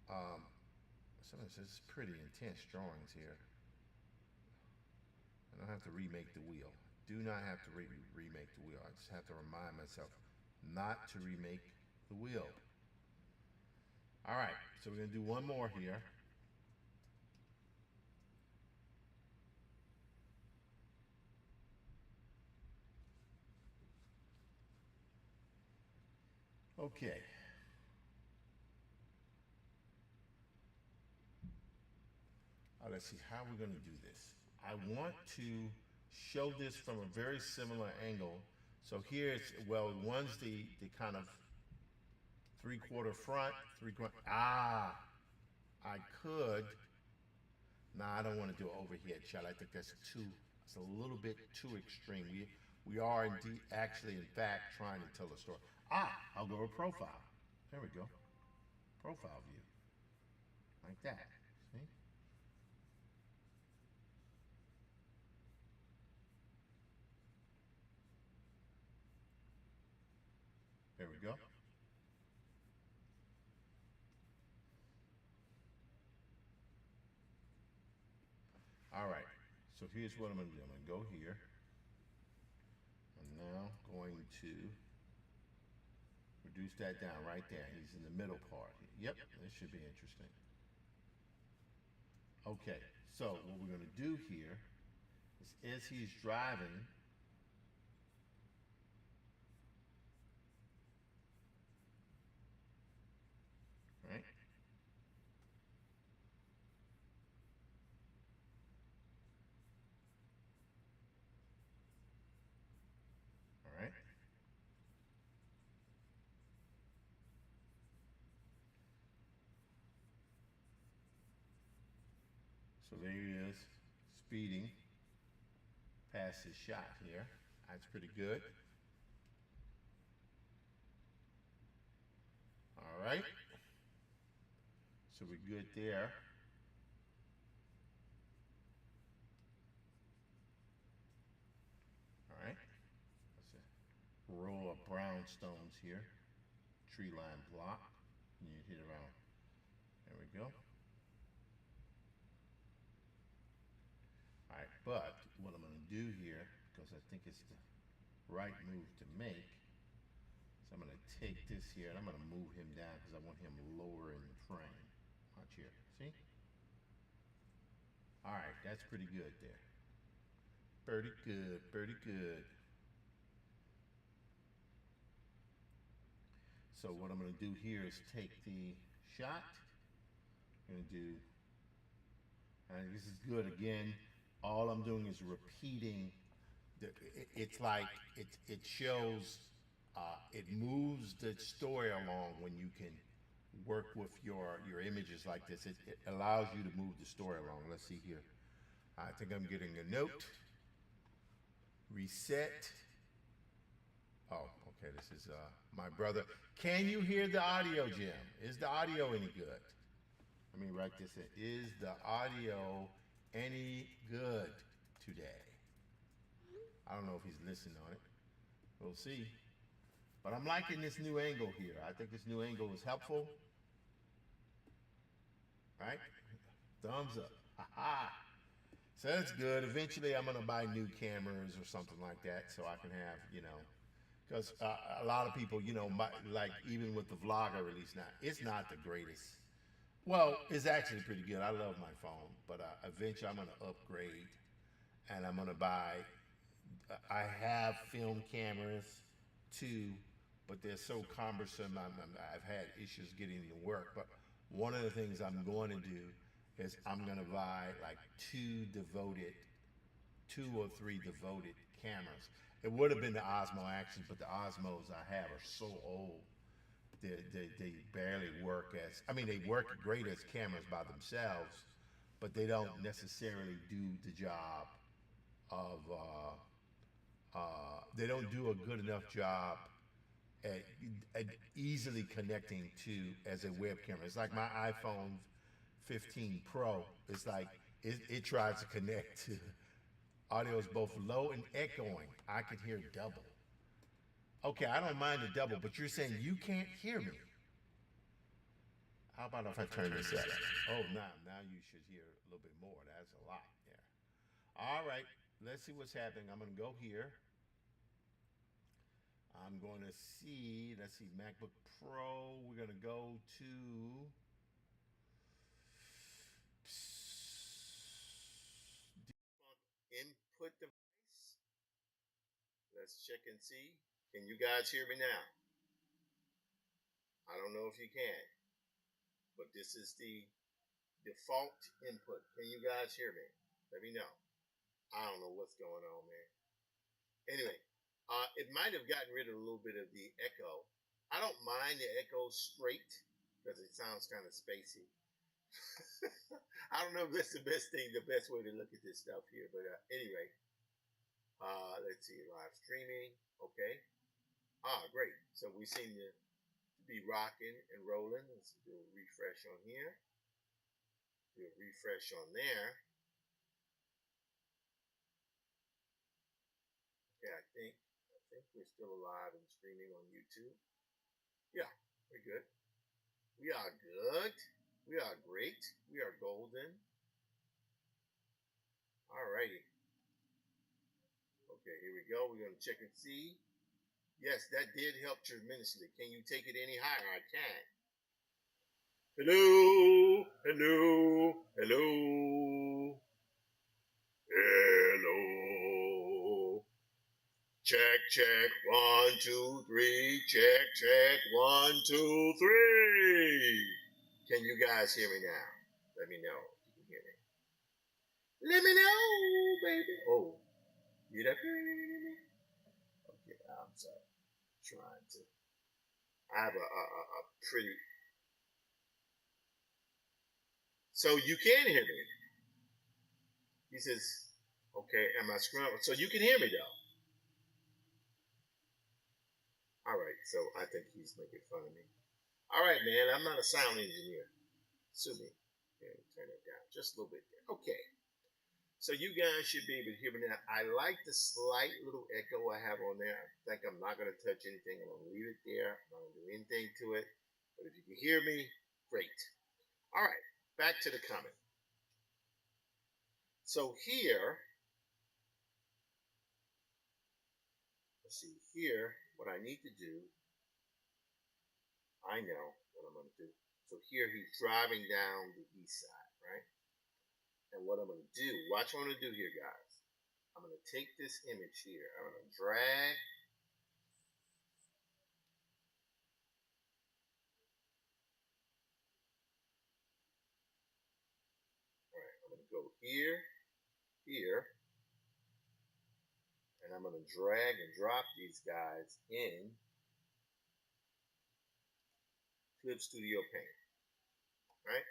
Some of this is pretty intense drawings here. I don't have to remake the wheel. Do not have to remake the wheel. I just have to remind myself not to remake the wheel. All right, so we're going to do one more here. Okay. Let's see how we're going to do this. I want to show this from a very similar angle. So here it's, well, one's the kind of 3/4 front, 3/4. I could. Nah, I don't want to do an overhead shot. I think that's too, it's a little bit too extreme. We are indeed, actually, in fact, trying to tell a story. I'll go with profile. There we go. Profile view. Like that. See? There we go. All right. So here's what I'm going to do. I'm going to go here. I'm now going to reduce that down right there. He's in the middle part. Yep, this should be interesting. Okay, so what we're going to do here is as he's driving, right? All right. So there he is, speeding past his shot here. That's pretty good. All right. So we're good there. All right. That's a row of brownstones here. Tree line block. And you hit around. There we go. All right, but what I'm going to do here, because I think it's the right move to make, so I'm going to take this here and I'm going to move him down because I want him lower in the frame. Watch here. See? All right, that's pretty good there. Pretty good, pretty good. So what I'm going to do here is take the shot. I'm going to do, and this is good again. All I'm doing is repeating. It's like it shows, it moves the story along when you can work with your images like this. It allows you to move the story along. Let's see here. I think I'm getting a note. Reset. Oh, okay. This is my brother. Can you hear the audio, Jim? Is the audio any good? Let me write this in. Is the audio any good today? I don't know if he's listening on it. We'll see. But I'm liking this new angle here. I think this new angle is helpful. Right? Thumbs up. Ha ha. So that's good. Eventually, I'm gonna buy new cameras or something like that, so I can have, because a lot of people, like even with the vlogger release now, it's not the greatest. Well, it's actually pretty good. I love my phone, but eventually I'm gonna upgrade, and I'm gonna buy. I have film cameras too, but they're so cumbersome. I've had issues getting them to work. But one of the things I'm going to do is I'm going to buy like two or three devoted cameras. It would have been the Osmo Action, but the Osmos I have are so old. They barely work as, I mean, they work great as cameras by themselves, but they don't necessarily do the job of, they don't do a good enough job at, at easily connecting to as a web camera. It's like my iPhone 15 Pro. It's like it tries to connect to audio is both low and echoing. I can hear double. Okay, I don't mind the double, but you're saying you can't hear me. How about if I turn this up? Oh, now you should hear a little bit more. That's a lot there. All right, let's see what's happening. I'm going to go here. I'm going to see, let's see, MacBook Pro. We're going to go to input device. Let's check and see. Can you guys hear me now? I don't know if you can, but this is the default input. Can you guys hear me? Let me know. I don't know what's going on, man. Anyway, it might have gotten rid of a little bit of the echo. I don't mind the echo straight because it sounds kind of spacey. I don't know if that's the best thing, the best way to look at this stuff here, but anyway, let's see, live streaming. Okay. Great. So we seem to be rocking and rolling. Let's do a refresh on here. Do a refresh on there. Okay, I think we're still alive and streaming on YouTube. Yeah, we're good. We are good. We are great. We are golden. Alrighty. Okay, here we go. We're gonna check and see. Yes, that did help tremendously. Can you take it any higher? I can. Hello, hello, hello, hello. Check, check, 1, 2, 3. Check, check, 1, 2, 3. Can you guys hear me now? Let me know if you can hear me. Let me know, baby. Oh, you there? Okay, I'm sorry. Trying to. I have a pretty. So you can hear me. He says, okay, am I screwing up? So you can hear me though. All right, so I think he's making fun of me. All right, man, I'm not a sound engineer. Sue me. Okay, turn it down just a little bit there. Okay. So you guys should be able to hear me now. I like the slight little echo I have on there. I think I'm not going to touch anything. I'm going to leave it there. I'm not going to do anything to it. But if you can hear me, great. All right, back to the comment. So here, let's see, here, what I need to do, I know what I'm going to do. So here he's driving down the east side, right? And what I'm going to do, watch what I'm going to do here, guys. I'm going to take this image here. I'm going to drag. All right, I'm going to go here, here. And I'm going to drag and drop these guys in Clip Studio Paint, right?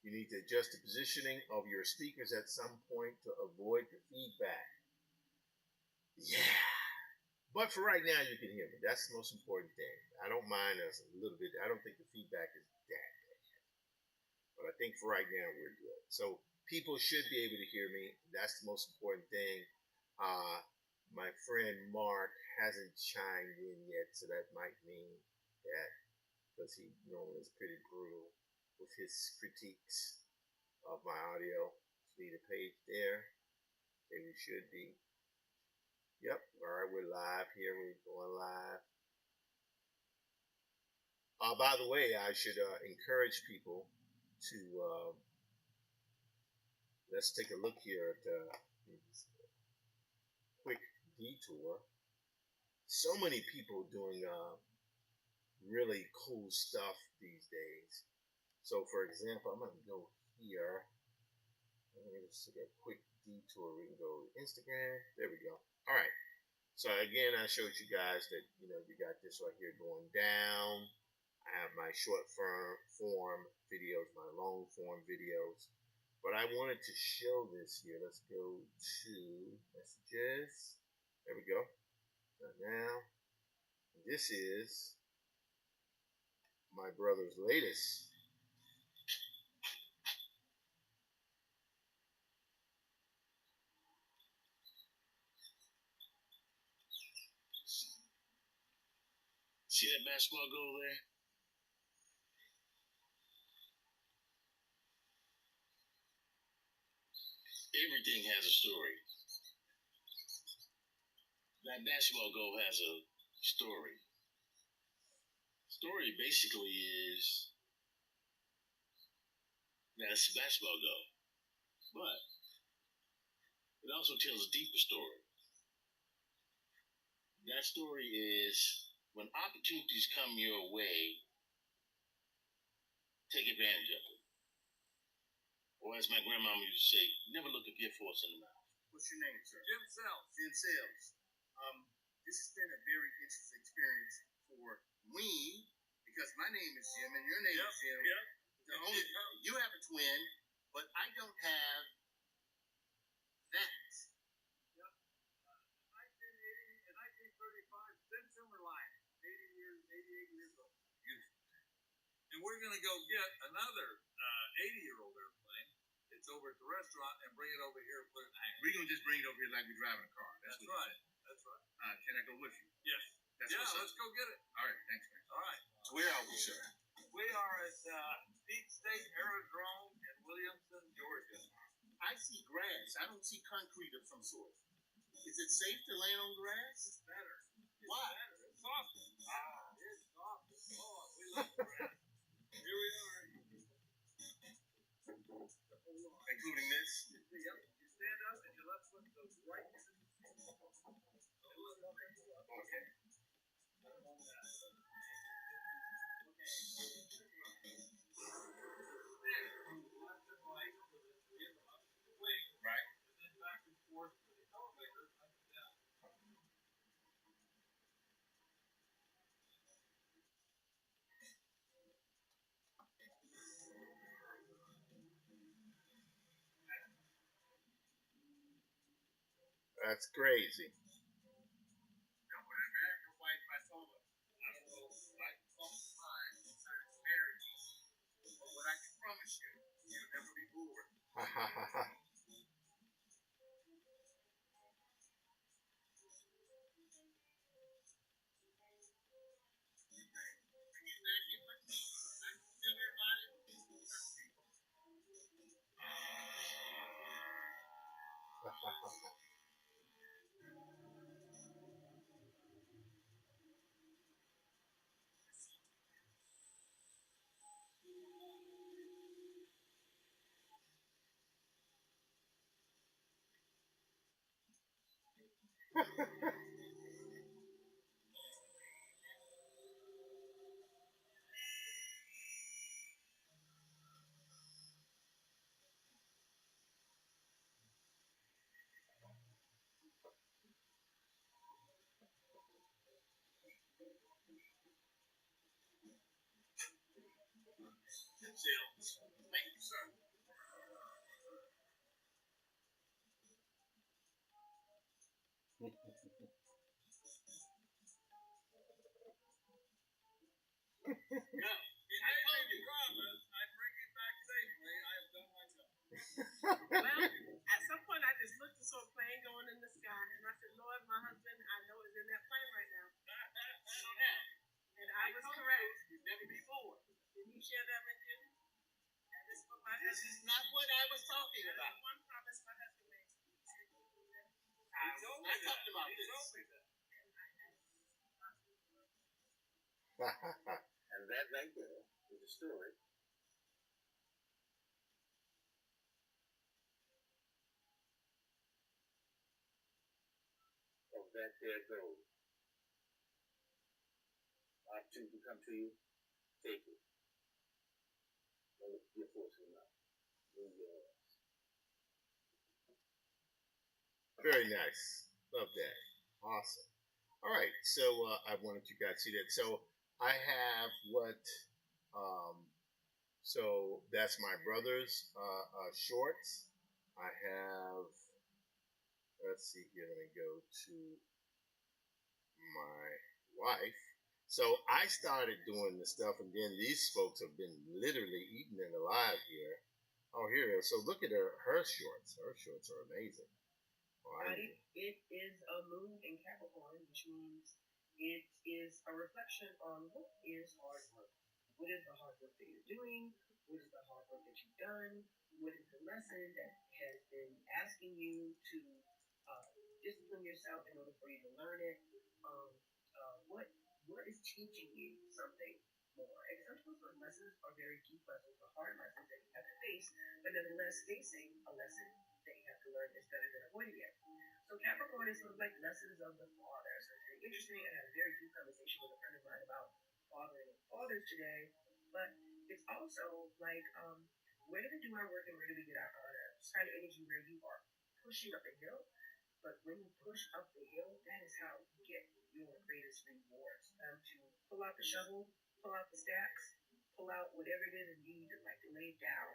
You need to adjust the positioning of your speakers at some point to avoid the feedback. Yeah. But for right now, you can hear me. That's the most important thing. I don't mind us a little bit. I don't think the feedback is that bad. But I think for right now, we're good. So people should be able to hear me. That's the most important thing. My friend Mark hasn't chimed in yet, so that might mean that because he normally is pretty brutal with his critiques of my audio. See the page there? Okay, we should be. Yep. All right, we're live here. We're going live. By the way, I should encourage people to let's take a look here at quick detour. So many people doing really cool stuff these days. So, for example, I'm going to go here. I'm going to just take a quick detour. We can go to Instagram. There we go. All right. So again, I showed you guys that you got this right here going down. I have my short form videos, my long form videos, but I wanted to show this here. Let's go to messages. There we go. Now, this is my brother's latest. See that basketball goal there? Everything has a story. That basketball goal has a story. Story basically is that it's a basketball goal, but it also tells a deeper story. That story is when opportunities come your way, take advantage of it. Or as my grandmama used to say, never look a gift horse in the mouth. What's your name, sir? Jim Sells. Jim Sells. This has been a very interesting experience for me because my name is Jim and your name is Jim. Yep. You have a twin, but I don't have that. Yep. 1980 and 1935, then Timberline, 88 years old. Beautiful. And we're going to go get another 80-year-old airplane. It's over at the restaurant and bring it over here and put it in the hangar. We're going to just bring it over here like we're driving a car. That's right. That's right. Can I go with you? Yes. Let's go get it. All right. Thanks, man. All right. So where are we, sir? We are at Peak State Aerodrome in Williamson, Georgia. I see grass. I don't see concrete of some sort. Is it safe to land on grass? It's better. Why? It's soft. It's soft. Oh, we love grass. Here we are. Including this? Yep. You stand up and your left foot goes right into the okay. Right. And then back and forth to the elevator up and down. That's crazy. Now, when American wife, I told her, I don't know, like, time, it's very easy. But what I can promise you, you'll never be bored. Ha ha ha ha. Thank you, sir. Yeah. And I told you, promise, I'd bring you back safely. I have done my job. Well, at some point, I just looked and saw a plane going in the sky, and I said, Lord, my husband, I know is in that plane right now. And I was correct. You'd never be bored. Did he share that with you? This is not what I was talking about. One promise my husband made to me. I talked about this. And that right there is the story of that there gold. Opportunity to come to you, take it. Don't look your fortune up. Move your ass. Very nice. Love that. Awesome. All right. So I wanted you guys to see that. So I have what so that's my brother's shorts. I have, let's see here, let me go to my wife. So I started doing the stuff, and then these folks have been literally eating it alive here. Oh, here it is. So look at her shorts. Her shorts are amazing. Right? It is a moon in Capricorn, which means it is a reflection on what is hard work. What is the hard work that you're doing? What is the hard work that you've done? What is the lesson that has been asking you to discipline yourself in order for you to learn it? What is teaching you something more? And sometimes those lessons are very deep lessons, or hard lessons that you have to face, but nonetheless, facing a lesson that you have to learn is better than avoiding it. So Capricorn is sort of like lessons of the father. So it's very interesting. I had a very deep conversation with a friend of mine about fathering and fathers today. But It's also like, where do we do our work and where do we get our honor? It's kind of energy where you are pushing up a hill, but when you push up the hill, that is how you get your greatest rewards. To pull out the shovel, pull out the stacks, pull out whatever it is and you need to like lay down,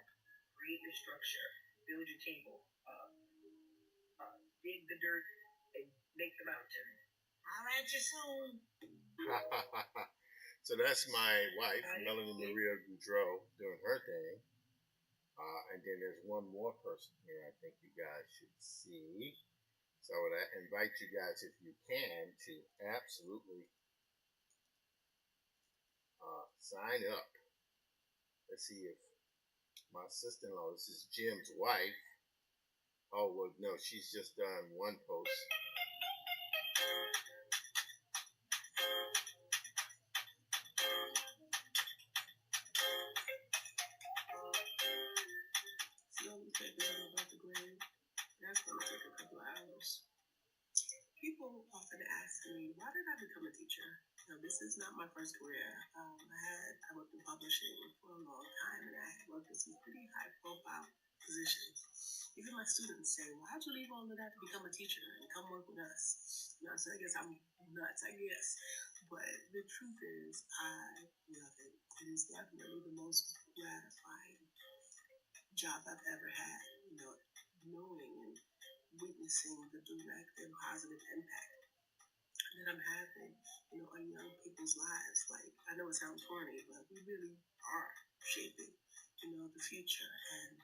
create your structure, build your table, dig the dirt, and make the mountain. I'll at you soon. So that's my wife, Melanie Maria Goudreau, doing her thing. And then there's one more person here I think you guys should see. So I would invite you guys, if you can, to absolutely sign up. Let's see if my sister-in-law, this is Jim's wife. Oh, well, no, she's just done one post. About the grade. That's going to take a couple of hours. People often ask me, why did I become a teacher? Now, this is not my first career. I worked in publishing for a long time, and I had worked in some pretty high-profile positions. Even my students say, why'd you leave all of that to become a teacher and come work with us? You know, so I guess I'm nuts, I guess. But the truth is, I love it. It is definitely the most gratifying job I've ever had. You know, knowing and witnessing the direct and positive impact that I'm having, you know, on young people's lives. Like, I know it sounds corny, but we really are shaping, you know, the future. And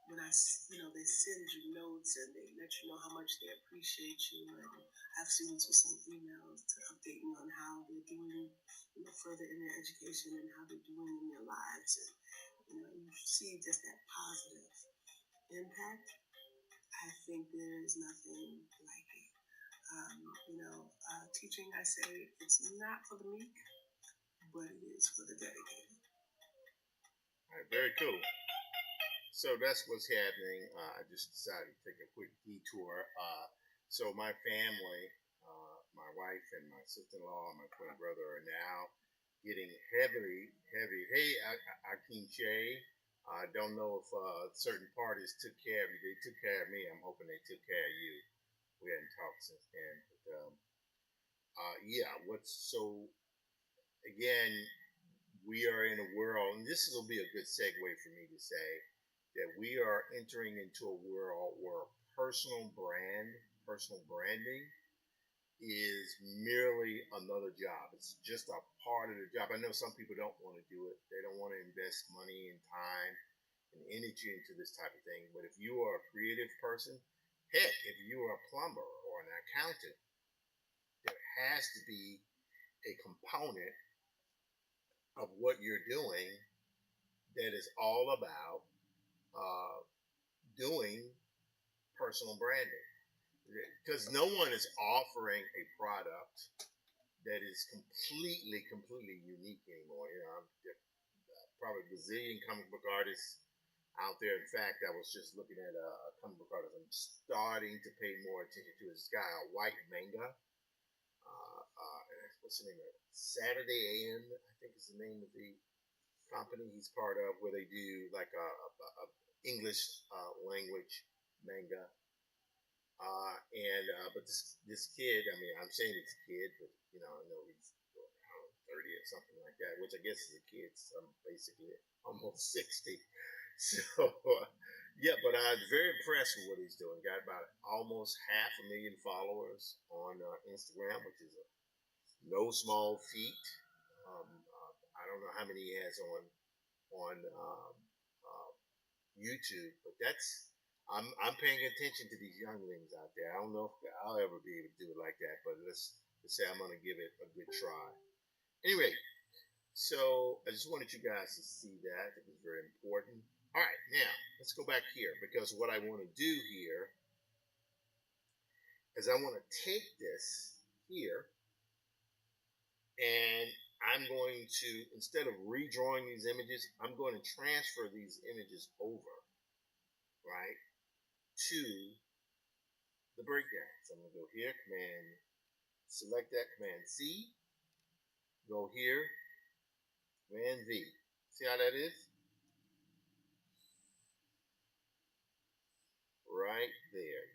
when they send you notes and they let you know how much they appreciate you, and I have students who send emails to update me on how they're doing, you know, further in their education and how they're doing in their lives. And, you know, you see just that positive impact. I think there is nothing like it. Teaching, I say, it's not for the meek, but it is for the dedicated. All right, very cool. So that's what's happening. I just decided to take a quick detour. So my family, my wife and my sister-in-law and my twin brother are now getting heavy. Hey, Akeem Shay. I don't know if certain parties took care of you. They took care of me. I'm hoping they took care of you. We hadn't talked since then. But again, we are in a world, and this will be a good segue for me to say that we are entering into a world where personal branding is merely another job. It's just a part of the job. I know some people don't want to do it. They don't want to invest money and time and energy into this type of thing. But if you are a creative person, heck, if you are a plumber or an accountant, there has to be a component of what you're doing that is all about doing personal branding, because no one is offering a product that is completely unique anymore. You know, there are probably a gazillion comic book artists out there. In fact, I was just looking at a comic book artist I'm starting to pay more attention to. This guy, White Manga. What's the name of it? Saturday AM, I think is the name of the company he's part of, where they do like a English language manga. But this kid, I mean, I'm saying it's a kid, but you know, I know he's 30 or something like that, which I guess is a kid. So I'm basically almost 60. So yeah, but I was very impressed with what he's doing. Got about almost 500,000 followers on Instagram, which is no small feat. I don't know how many he has on YouTube, but I'm paying attention to these younglings out there. I don't know if I'll ever be able to do it like that, but let's say I'm going to give it a good try. Anyway, so I just wanted you guys to see that. I think it's very important. All right, now let's go back here, because what I want to do here is I want to take this here, and I'm going to, instead of redrawing these images, I'm going to transfer these images over, right, to the breakdown. So I'm going to go here, select that, Command C, go here, Command V. See how that is? Right there.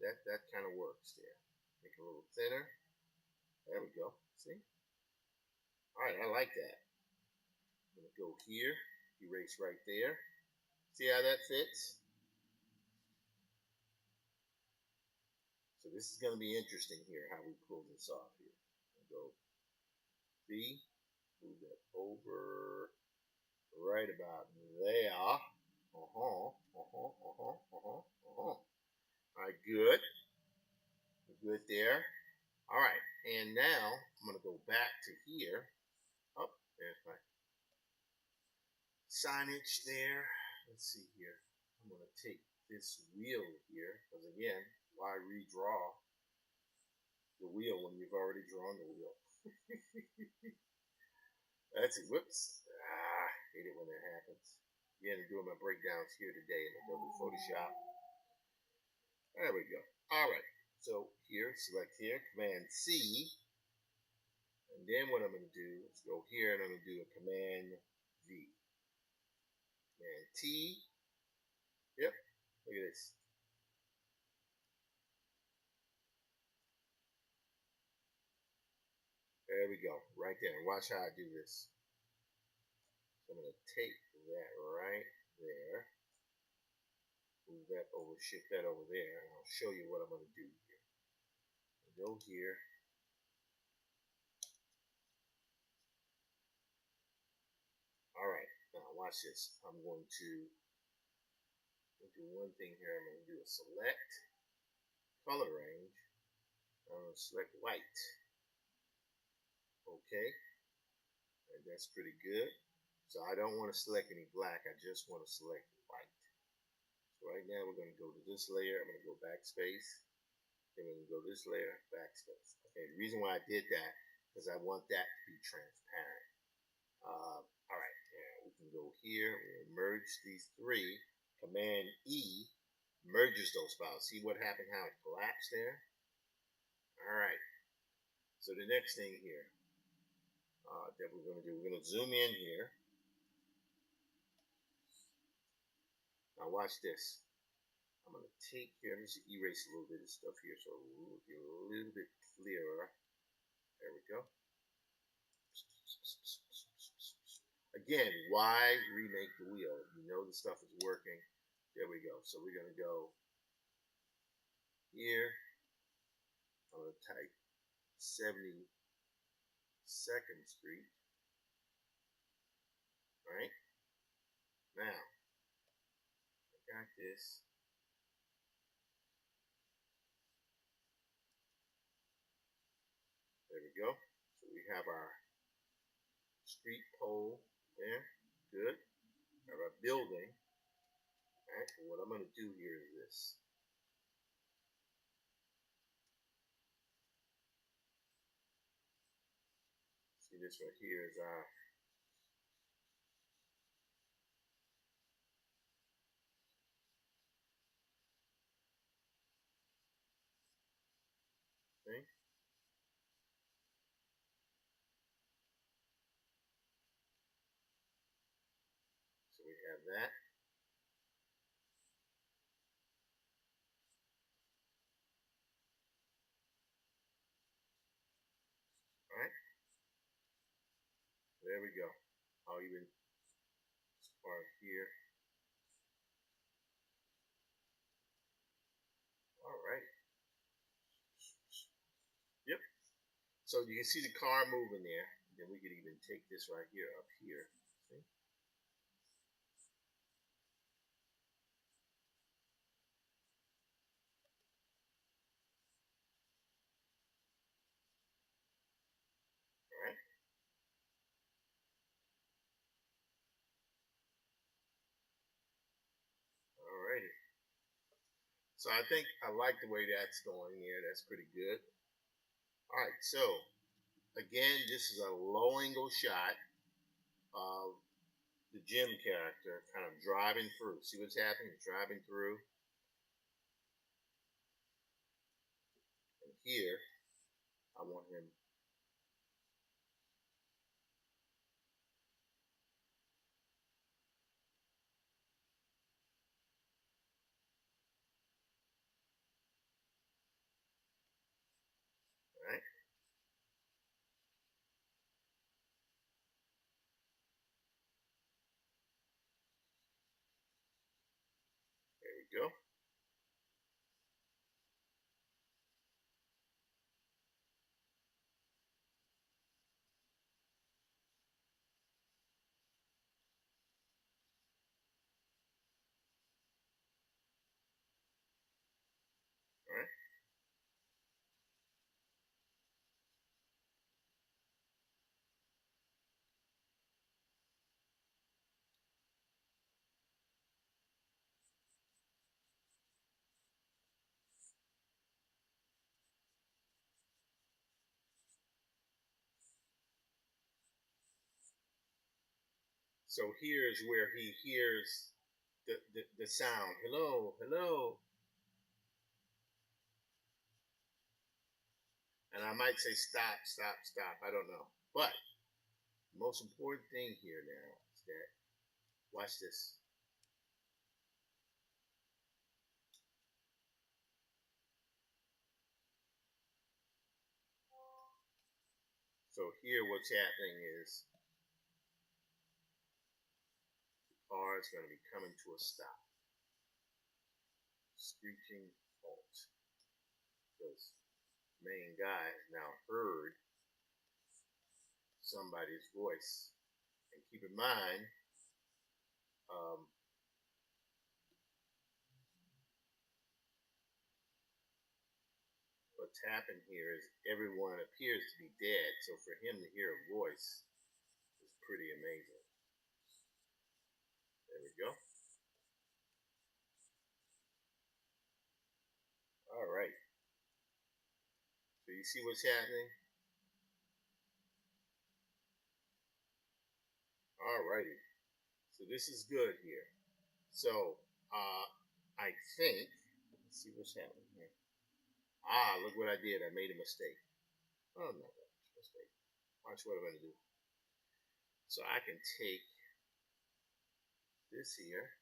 That kind of works there. Make it a little thinner. There we go. See? All right, I like that. I'm gonna go here, erase right there. See how that fits? So this is gonna be interesting here, how we pull this off here. Go B, move that over right about there. All right, good. We're good there. All right, and now I'm gonna go back to here. Oh, there's my signage there. Let's see here. I'm gonna take this wheel here, because again, why redraw the wheel when you've already drawn the wheel? That's it. Whoops. Hate it when that happens. Again, I'm doing my breakdowns here today in Adobe Photoshop. There we go. All right. So here, select here, Command C. And then what I'm going to do is go here and I'm going to do a Command V. Command T. Yep. Look at this. There we go. Right there. And watch how I do this. So I'm going to take that right there. Move that over, shift that over there. And I'll show you what I'm going to do here. Go here. All right. Now watch this. I'm going to do one thing here. I'm going to do a select color range. I'm going to select white. Okay. And that's pretty good. So I don't want to select any black. I just want to select white. So right now we're going to go to this layer. I'm going to go backspace. Then we're going to go to this layer, backspace. Okay. The reason why I did that is I want that to be transparent. All right. Now we can go here. We'll merge these three. Command E merges those files. See what happened? How it collapsed there? All right. So the next thing here that we're going to do, we're going to zoom in here. Now watch this. I'm going to take here, let me just erase a little bit of stuff here so it will be a little bit clearer. There we go. Again, why remake the wheel? You know the stuff is working. There we go. So we're going to go here. I'm going to type 72nd Street. All right. Now, I got this. There we go. So we have our street pole there. Good. We have our building. All right. And what I'm going to do here is this. See, this right here is our thing. So we have that. All right. There we go. I'll even start here. All right. Yep. So you can see the car moving there. Then we could even take this right here up here. See? All right. All righty. So I think I like the way that's going here. That's pretty good. All right. So again, this is a low angle shot of the Jim character kind of driving through. See what's happening? He's driving through. And here, I want him go. All right. So here's where he hears the sound. Hello, hello. And I might say stop, stop, stop. I don't know. But the most important thing here now is that, watch this. So here what's happening is the car is going to be coming to a stop. Screeching halt. Because main guy now heard somebody's voice. And keep in mind, um, what's happened here is everyone appears to be dead. So for him to hear a voice is pretty amazing. There we go. All right. So you see what's happening? All righty. So this is good here. So I think, let's see what's happening here. Look what I did. I made a mistake. Oh, not that much mistake. Watch what I'm going to do. So I can take this here,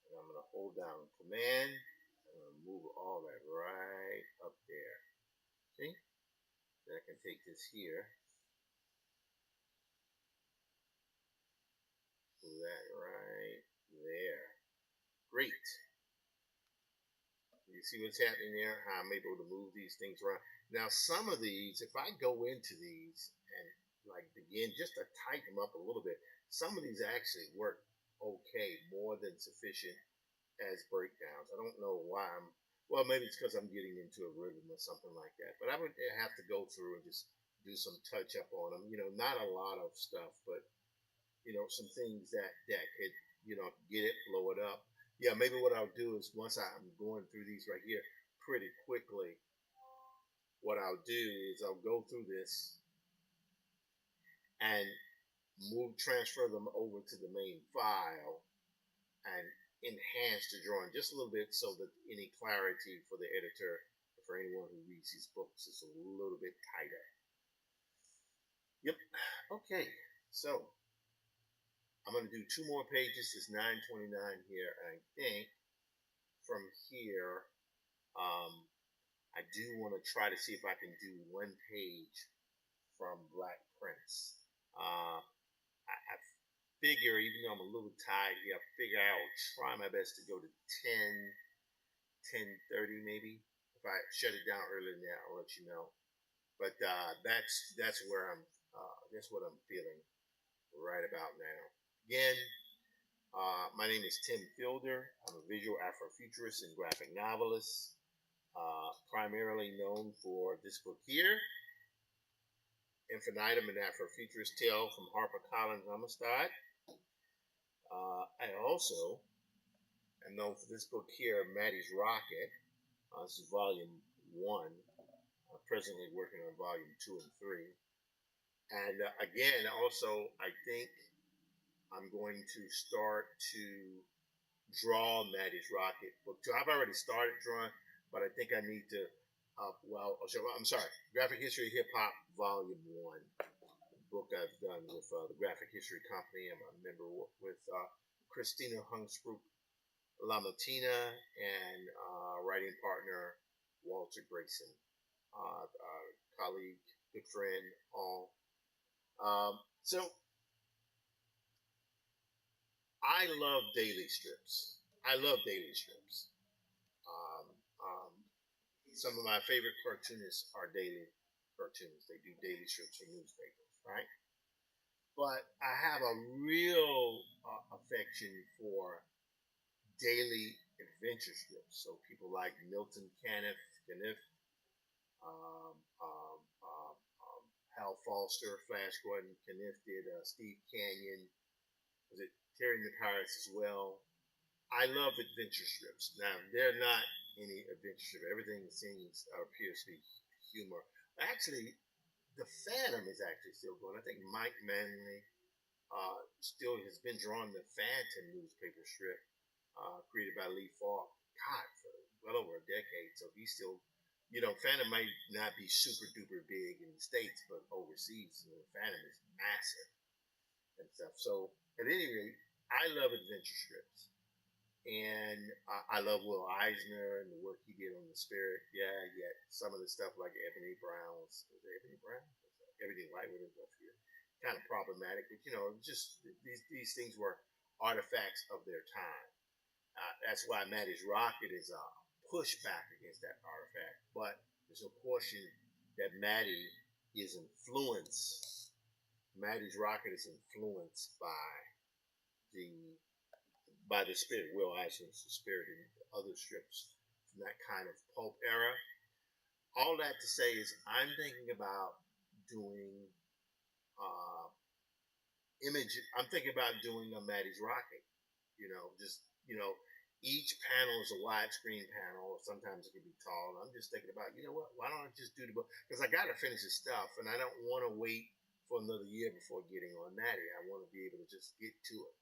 and I'm going to hold down Command. I'm going to move all that right up there. See? Then I can take this here, move that right there. Great. You see what's happening there? How I'm able to move these things around. Now, some of these, if I go into these and like begin just to tighten them up a little bit, some of these actually work okay, more than sufficient as breakdowns. I don't know why well, maybe it's because I'm getting into a rhythm or something like that. But I would have to go through and just do some touch up on them. Not a lot of stuff, but some things that could get it, blow it up. Yeah, maybe what I'll do is once I'm going through these right here pretty quickly, what I'll do is I'll go through this and transfer them over to the main file and enhance the drawing just a little bit so that any clarity for the editor, for anyone who reads these books, is a little bit tighter. Yep. Okay. So I'm going to do 2 more pages. It's 929 here. And I think from here, I do want to try to see if I can do 1 page from Black Prince. I figure, even though I'm a little tired here, I figure I'll try my best to go to 10:30 maybe. If I shut it down earlier than that, I'll let you know. But that's where that's what I'm feeling right about now. Again, my name is Tim Fielder. I'm a visual Afrofuturist and graphic novelist, primarily known for this book here, Infinitum, an Afrofuturist Tale from HarperCollins Amistad. I also am known for this book here, Maddie's Rocket. This is volume 1. I'm presently working on volume 2 and 3. And again, also, I think I'm going to start to draw Maddie's Rocket book 2. I've already started drawing, but I think I need to, I'm sorry, Graphic History Hip Hop Volume 1. Book I've done with the Graphic History Company. I'm a member with Christina Hungsbrook Lamontina and writing partner Walter Grayson, colleague, good friend, all. So I love daily strips. I love daily strips. Um, um, some of my favorite cartoonists are daily cartoonists. They do daily strips for newspapers, right? But I have a real affection for daily adventure strips. So people like Milton Caniff, um, um, um, Hal Foster, Flash Gordon Caniff did Steve Canyon. Was it Terry McHarris as well? I love adventure strips. Now they're not any adventure strip. Everything seems appears to be humor. Actually, the Phantom is actually still going. I think Mike Manley still has been drawing the Phantom newspaper strip created by Lee Falk. God, for well over a decade. So he's still, Phantom might not be super duper big in the States, but overseas, Phantom is massive and stuff. So at any rate, I love adventure strips. And I love Will Eisner and the work he did on the Spirit. Yeah, yet some of the stuff like Ebony Brown's, was it Ebony Brown? Ebony White, what is here? Kind of problematic, but just these things were artifacts of their time. That's why Maddie's Rocket is a pushback against that artifact. But there's no question that is influenced. Maddie's Rocket is influenced the the Spirit, Will Eisner's The Spirit, and other strips from that kind of pulp era. All that to say is, I'm thinking about doing uh, I'm thinking about doing a Maddie's Rocket. Each panel is a widescreen panel, or sometimes it can be tall. I'm just thinking about, what? Why don't I just do the book? Because I got to finish this stuff, and I don't want to wait for another year before getting on Maddie. I want to be able to just get to it,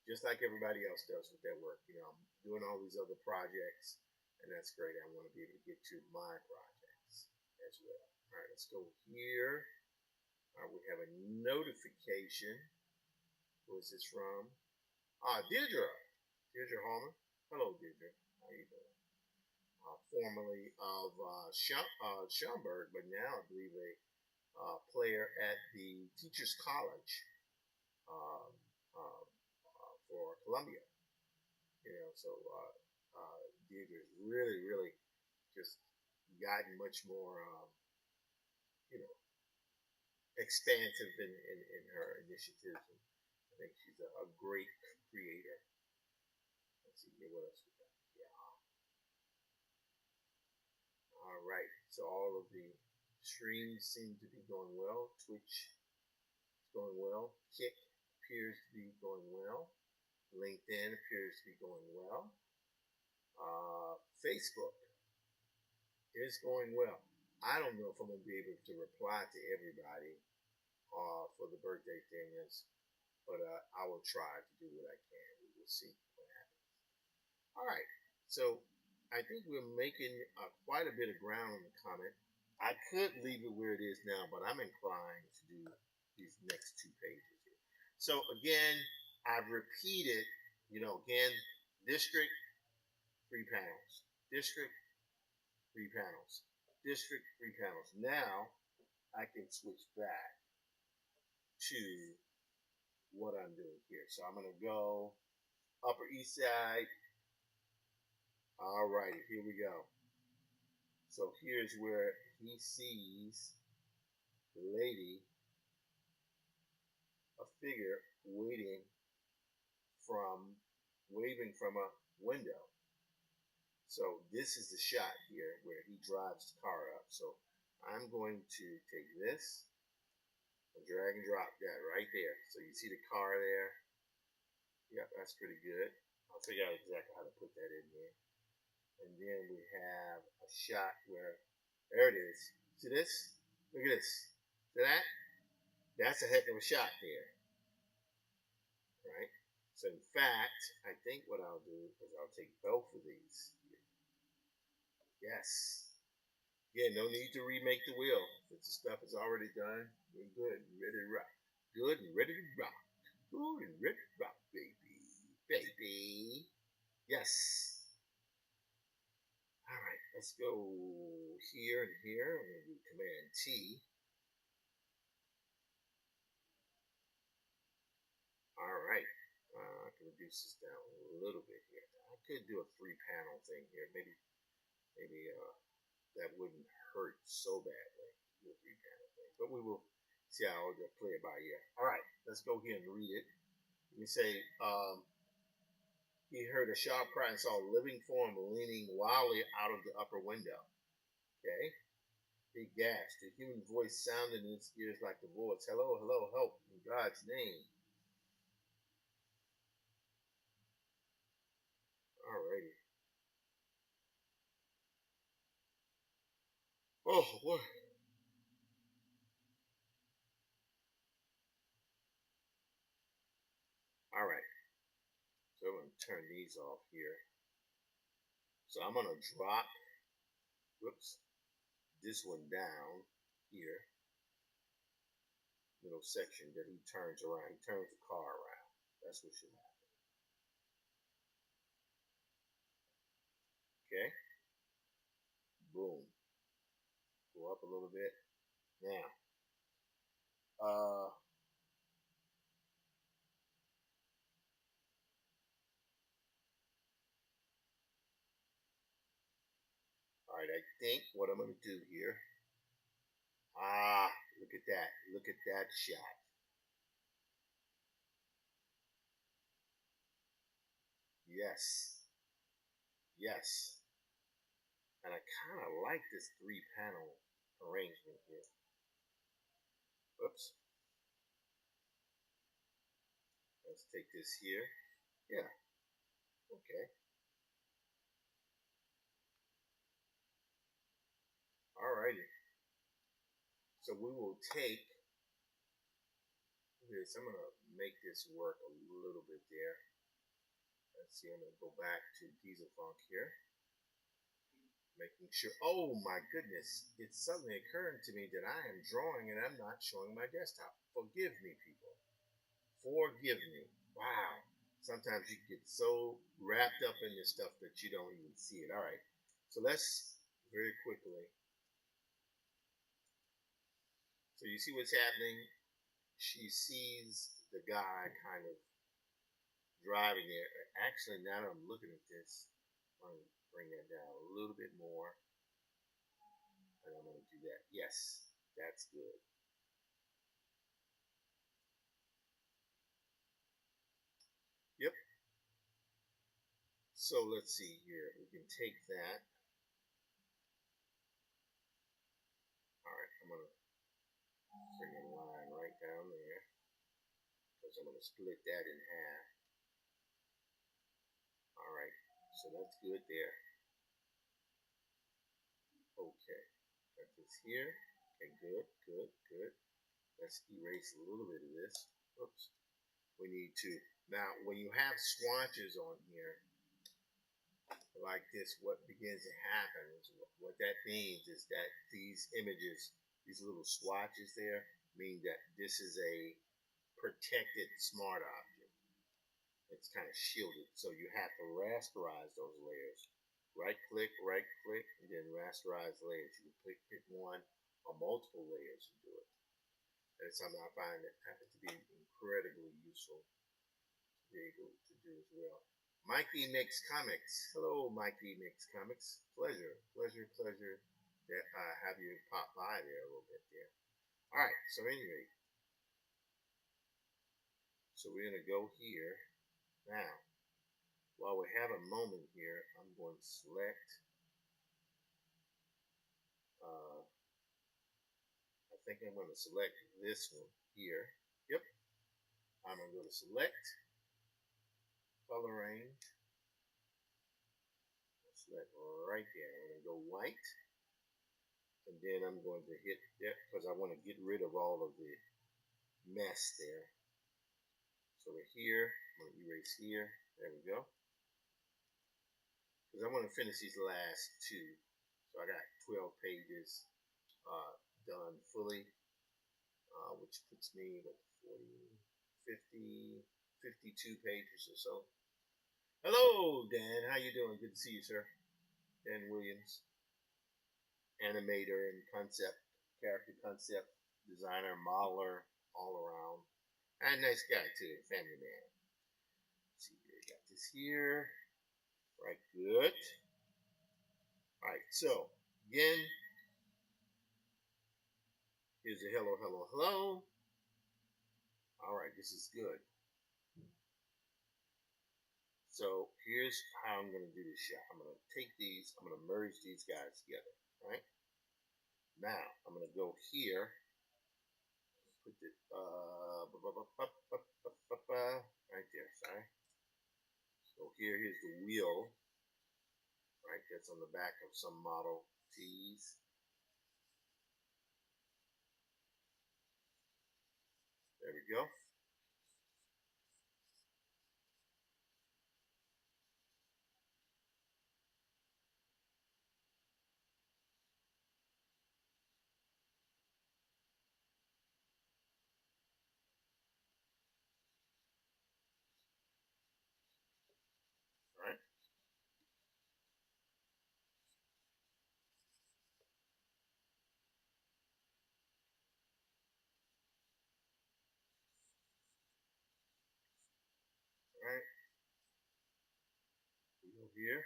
just like everybody else does with their work. I'm doing all these other projects, and that's great. I want to be able to get to my projects as well. All right, let's go here. We have a notification. Who is this from? Deirdre Harmer. Hello, Deirdre. How you doing? Formerly of Schaumburg, but now I believe a player at the Teachers College um, for Columbia. So Deirdre's really, really just gotten much more, expansive in her initiatives. And I think she's a great creator. Let's see here, what else we got? Yeah. All right. So all of the streams seem to be going well. Twitch is going well. Kick appears to be going well. LinkedIn appears to be going well. Facebook is going well. I don't know if I'm going to be able to reply to everybody for the birthday thing, but I will try to do what I can. We will see what happens. All right. So I think we're making quite a bit of ground on the comment. I could leave it where it is now, but I'm inclined to do these next two pages here. So again, I've repeated, again, district, 3 panels. District, 3 panels. District, 3 panels. Now I can switch back to what I'm doing here. So I'm going to go Upper East Side. All right, here we go. So here's where he sees the lady, a figure waving from a window. So this is the shot here where he drives the car up. So I'm going to take this and drag and drop that right there. So you see the car there. Yep, that's pretty good. I'll figure out exactly how to put that in there. And then we have a shot where, there it is. See this? Look at this. See that? That's a heck of a shot there. Right? So in fact, I think what I'll do is I'll take both of these. Yes. Yeah, no need to remake the wheel. Since the stuff is already done, we're good and ready to rock. Good and ready to rock. Good and ready to rock, baby. Baby. Yes. All right, let's go here and here. I'm going to do Command T. All right. I can reduce this down a little bit here. I could do a 3-panel thing here. Maybe that wouldn't hurt so badly. Do a 3-panel thing, but we will see how I'll play it by ear. All right, let's go here and read it. Let me say, he heard a sharp cry and saw a living form leaning wildly out of the upper window. Okay. He gasped. A human voice sounded in his ears like the voice, "Hello, hello, help, in God's name." Alrighty. Oh, what? Alright. So I'm going to turn these off here. So I'm going to drop, whoops, this one down here. Little section that he turns around. He turns the car around. That's what should happen. Okay. Boom. Go up a little bit. Now, alright, I think what I'm going to do here. Look at that. Look at that shot. Yes. Yes. And I kind of like this 3-panel arrangement here. Whoops. Let's take this here. Yeah. Okay. Alrighty. So we will take this. I'm going to make this work a little bit there. Let's see. I'm going to go back to Diesel Funk here. Making sure. Oh my goodness. It suddenly occurred to me that I am drawing and I'm not showing my desktop. Forgive me, people. Forgive me. Wow. Sometimes you get so wrapped up in this stuff that you don't even see it. All right. So let's very quickly. So you see what's happening? She sees the guy kind of driving there. Actually, now that I'm looking at this, I'm going to bring that down a little bit more. And I'm going to do that. Yes, that's good. Yep. So let's see here. We can take that. All right, I'm going to bring a line right down there. Because I'm going to split that in half. All right, so that's good there. Okay, got this here. Okay, good, good, good. Let's erase a little bit of this. Oops. We need to. Now, when you have swatches on here, like this, what begins to happen is what that means is that these images, these little swatches there, mean that this is a protected smart object. It's kind of shielded, so you have to rasterize those layers. Right click, and then rasterize layers. You can pick one or multiple layers and do it. And it's something I find that happens to be incredibly useful to be able to do as well. Mikey Makes Comics. Hello, Mikey Makes Comics. Pleasure that have you pop by there a little bit there. All right, so anyway, so we're going to go here. Now, while we have a moment here, I'm going to select, I think I'm going to select this one here. Yep. I'm going to go to select, color range, select right there. I'm going to go white. And then I'm going to hit that because I want to get rid of all of the mess there. So we're here. I'm going to erase here. There we go. Because I want to finish these last two. So I got 12 pages done fully, which puts me at 52 pages or so. Hello, Dan. How you doing? Good to see you, sir. Dan Williams, animator and character concept designer, modeler, all around. And nice guy too, family man. Let's see here. this here. Right, good. All right, so again, here's a hello, hello, hello. All right, this is good. So here's how I'm going to do this shot. I'm going to take these, I'm going to merge these guys together, right? Now, I'm going to go here, put the, right there, sorry. So here's the wheel, right? That's on the back of some Model Ts. There we go. All right. All right. We go here.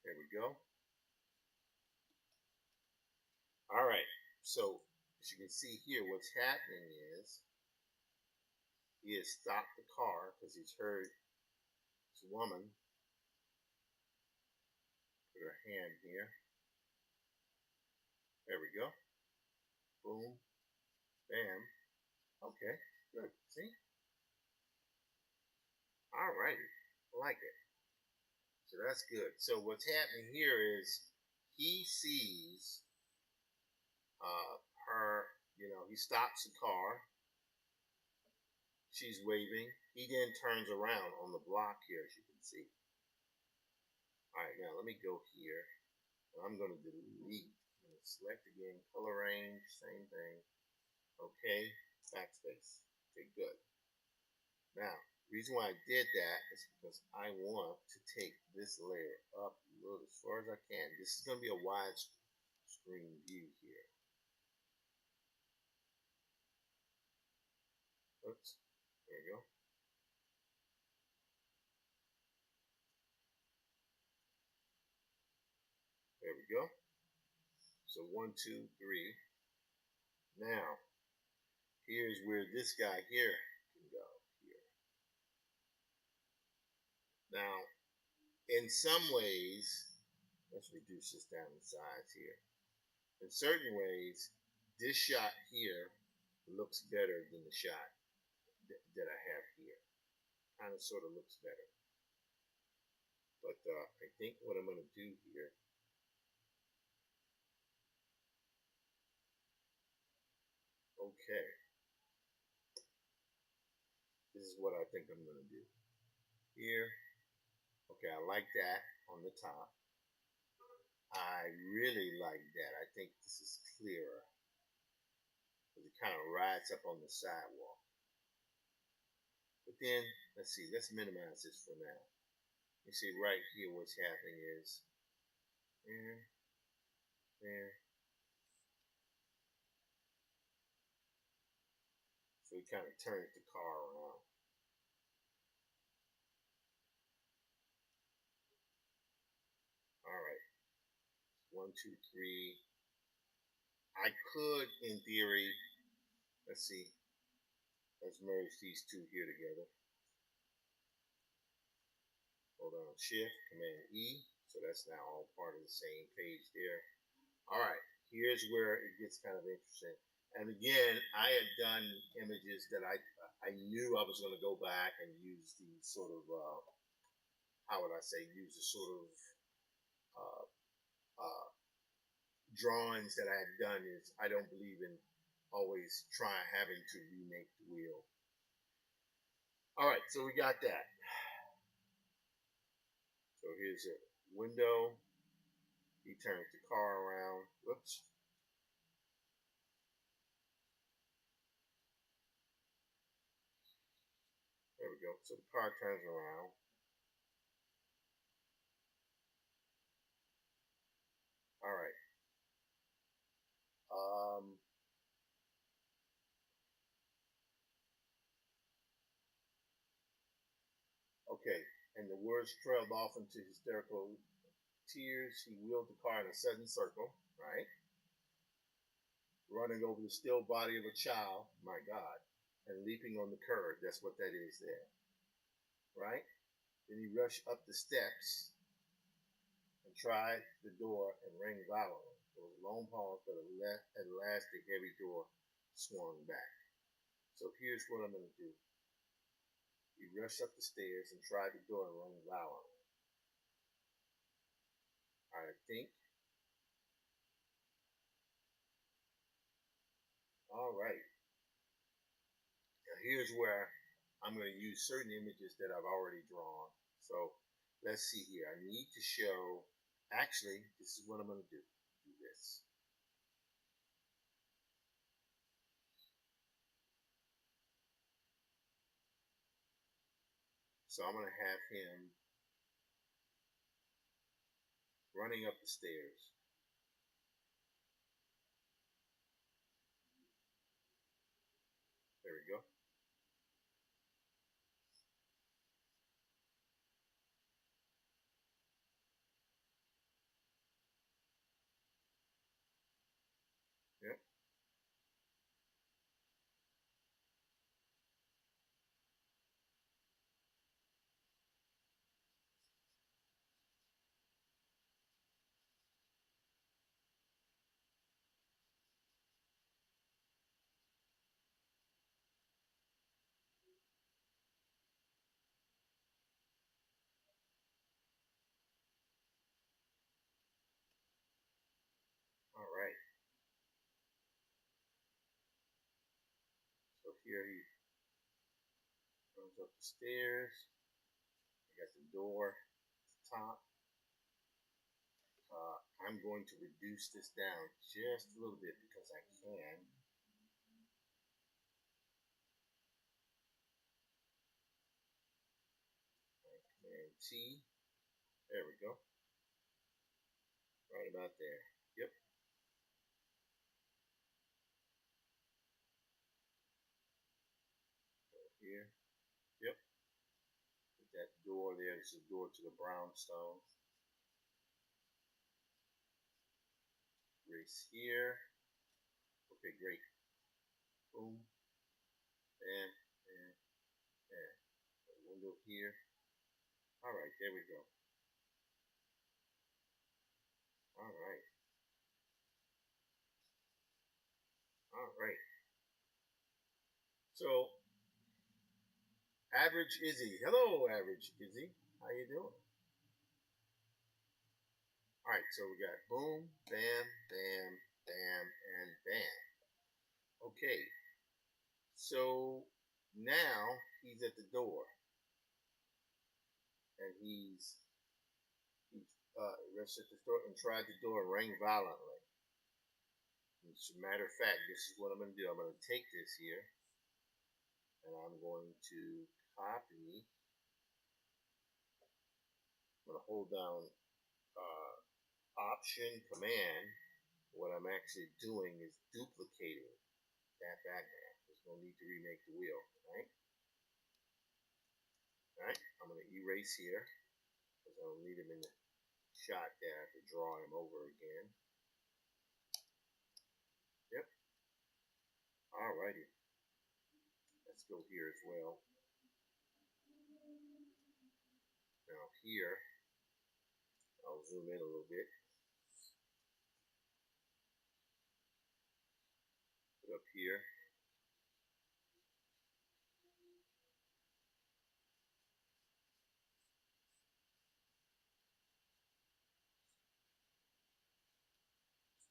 There we go. All right. So as you can see here, what's happening is he has stopped the car because he's heard this woman put her hand here. There we go. Boom. Bam. Okay. Good. See? All righty. I like it. So that's good. So what's happening here is he sees her, he stops the car. She's waving. He then turns around on the block here, as you can see. All right, now let me go here. I'm going to delete. I'm going to select again, color range, same thing. Okay, backspace. Okay, good. Now, the reason why I did that is because I want to take this layer up a little as far as I can. This is going to be a wide screen view here. Oops, there we go. There we go. So 1, 2, 3. Now, here's where this guy here can go. Here. Now, in some ways, let's reduce this down in size here. In certain ways, this shot here looks better than the shot that I have here. Kind of sort of looks better. But I think what I'm going to do here, okay, this is what I think I'm going to do. Here, okay, I like that on the top. I really like that. I think this is clearer. Because it kind of rides up on the sidewalk. But then, let's see, let's minimize this for now. You see right here what's happening is, there. So he kind of turns the car around. All right. 1, 2, 3. I could, in theory, let's see. Let's merge these two here together. Hold on, Shift, Command E. So that's now all part of the same page there. All right, here's where it gets kind of interesting. And again, I had done images that I knew I was going to go back and use the sort of, how would I say, use the sort of drawings that I had done. Is I don't believe in always having to remake the wheel. All right, so we got that. So here's a window. He turns the car around. Whoops. There we go. So the car turns around. All right. Okay, and the words trailed off into hysterical tears. He wheeled the car in a sudden circle, right? Running over the still body of a child, my God, and leaping on the curb. That's what that is there, right? Then he rushed up the steps and tried the door and rang violently. There was a long pause, but at last the heavy door swung back. So here's what I'm going to do. He rushed up the stairs and tried the door and rang violently. I think. All right. Now here's where I'm going to use certain images that I've already drawn. So let's see here. I need to show, actually, this is what I'm going to do. Do this. So I'm going to have him running up the stairs. There we go. Yep. All right. So here he runs up the stairs. I got the door at the top. I'm going to reduce this down just a little bit because I can. Command T. There we go. Right about there. Yep. Here. Yep. Put that door there. This is the door to the brownstone. Race here. Okay, great. Boom. Bam. Bam. Bam. A window here. All right, there we go. All right. All right. So, Average Izzy. Hello, Average Izzy. How you doing? All right, so we got boom, bam, bam, bam, and bam. Okay, so now he's at the door, and he's rushed at the door and tried the door and rang violently. As a matter of fact, this is what I'm going to do. I'm going to take this here, and I'm going to copy. I'm going to hold down Option Command. What I'm actually doing is duplicating that background. There's no need to remake the wheel, right? All right, I'm going to erase here because I don't need him in the shot there. I have to draw him over again. Yep. All righty. Let's go here as well. Now here, I'll zoom in a little bit. Put up here.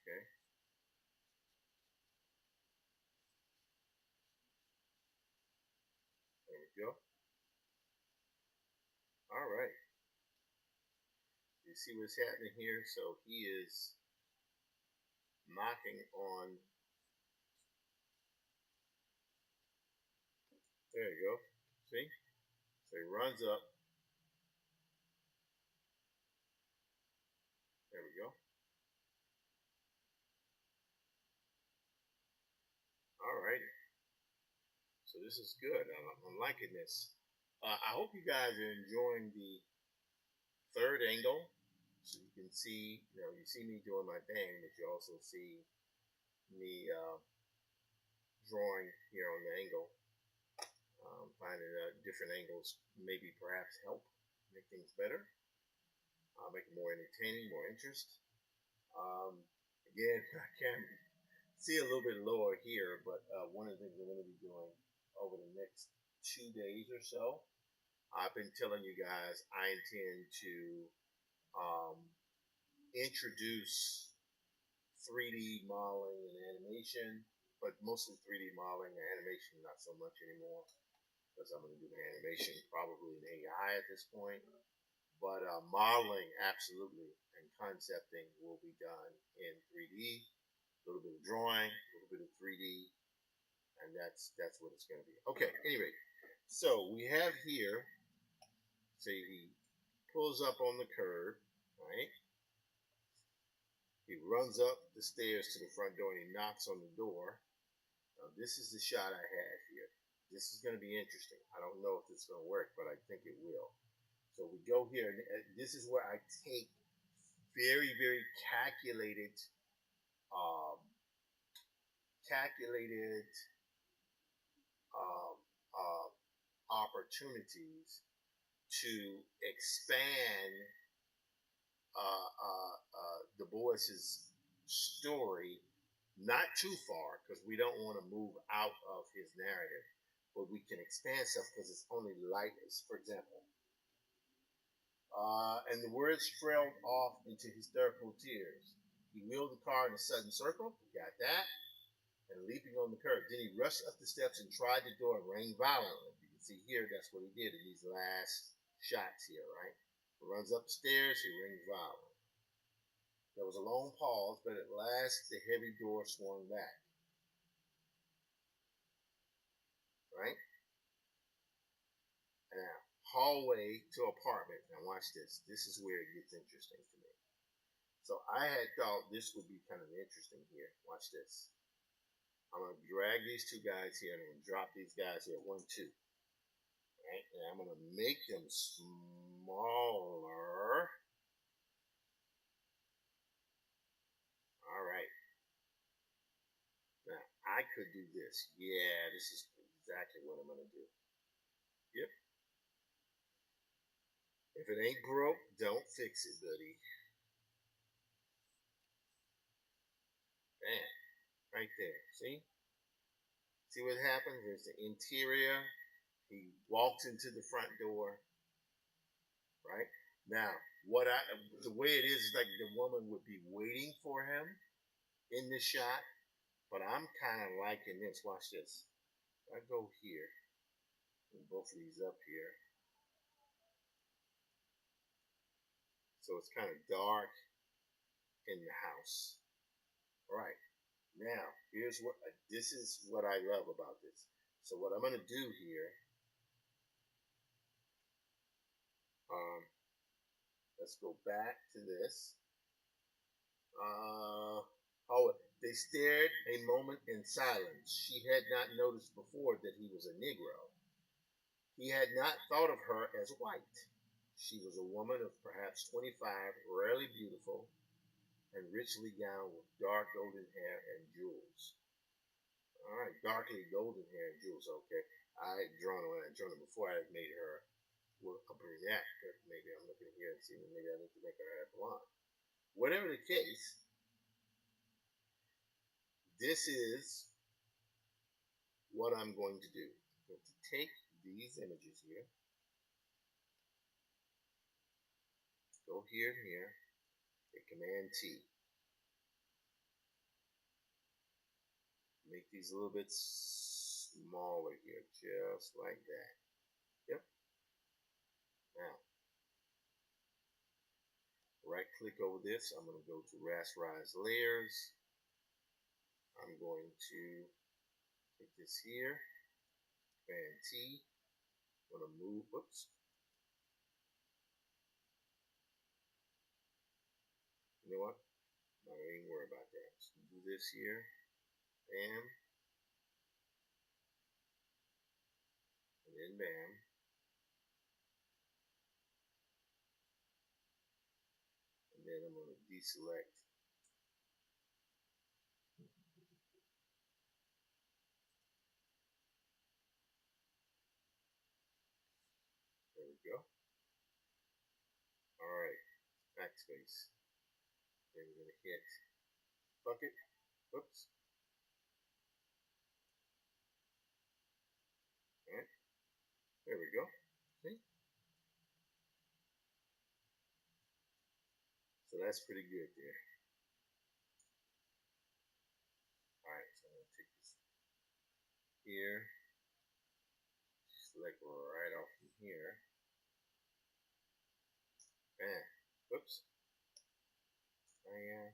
Okay. There we go. All right. You see what's happening here? So he is knocking on. There you go. See? So he runs up. There we go. All righty. So this is good. I'm liking this. I hope you guys are enjoying the third angle. So you can see, you see me doing my thing, but you also see me drawing here on the angle, finding different angles, maybe perhaps help make things better, make it more entertaining, more interest. Again, I can see a little bit lower here, but one of the things I'm going to be doing over the next 2 days or so, I've been telling you guys I intend to um, introduce 3D modeling and animation, but mostly 3D modeling and animation, not so much anymore, because I'm going to do the animation probably in AI at this point. But modeling, absolutely, and concepting will be done in 3D. A little bit of drawing, a little bit of 3D, and that's what it's going to be. Okay, anyway, so we have here, say he pulls up on the curb, right? He runs up the stairs to the front door and he knocks on the door. Now, this is the shot I have here. This is going to be interesting. I don't know if it's going to work, but I think it will. So we go here, and this is where I take very, very calculated, um, calculated um, opportunities to expand Du Bois's story not too far, because we don't want to move out of his narrative, but we can expand stuff because it's only light. For example, and the words trailed off into hysterical tears. He wheeled the car in a sudden circle. Got that. And leaping on the curb. Then he rushed up the steps and tried the door and rang violently. You can see here, that's what he did in these last shots here, right? He runs up the stairs, he rings violently. There was a long pause, but at last the heavy door swung back. Right? Now, hallway to apartment. Now watch this. This is where it gets interesting to me. So I had thought this would be kind of interesting here. Watch this. I'm going to drag these two guys here and I'm going to drop these guys here. 1, 2. Right? And I'm going to make them smaller. All right. Now, I could do this. Yeah, this is exactly what I'm going to do. Yep. If it ain't broke, don't fix it, buddy. Bam. Right there. See? See what happens? There's the interior. He walks into the front door. Right? Now, the way it is like the woman would be waiting for him in this shot, but I'm kind of liking this. Watch this. I go here, and both of these up here. So it's kind of dark in the house. All right. Now, this is what I love about this. So what I'm going to do here, let's go back to this. They stared a moment in silence. She had not noticed before that he was a Negro. He had not thought of her as white. She was a woman of perhaps 25, rarely beautiful, and richly gowned with dark golden hair and jewels. All right, darkly golden hair and jewels. Okay, I had drawn her before. I had made her a brunette, but maybe I'm looking here and see maybe I need to make her hair blonde. Whatever the case, this is what I'm going to do. I'm going to take these images here, go here and here, hit Command T. Make these a little bit smaller here, just like that. Yep. Now, right click over this. I'm going to go to rasterize layers. I'm going to take this here, Command T. I'm going to move, whoops. You know what? I'm not going to even worry about that. Just do this here. Bam. And then bam. then I'm going to deselect. There we go. All right, backspace. Then we're going to hit bucket. Oops. All right, there we go. See? So that's pretty good there. All right, so I'm going to take this here, select right off from here. Bam. Whoops. Yeah.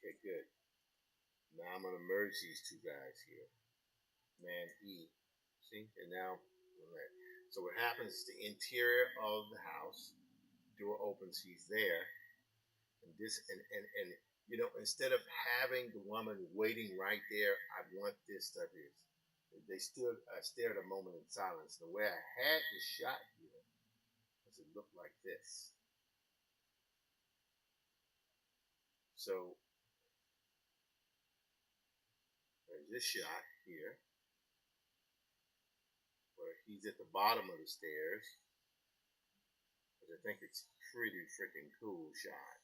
Okay, good. Now I'm going to merge these two guys here. Command E. See? And now, so what happens is the interior of the house, door opens, he's there. And this, and you know, instead of having the woman waiting right there, I want this to be. They stood, I stared a moment in silence. The way I had this shot here was it looked like this. So there's this shot here where he's at the bottom of the stairs. I think it's pretty freaking cool shot.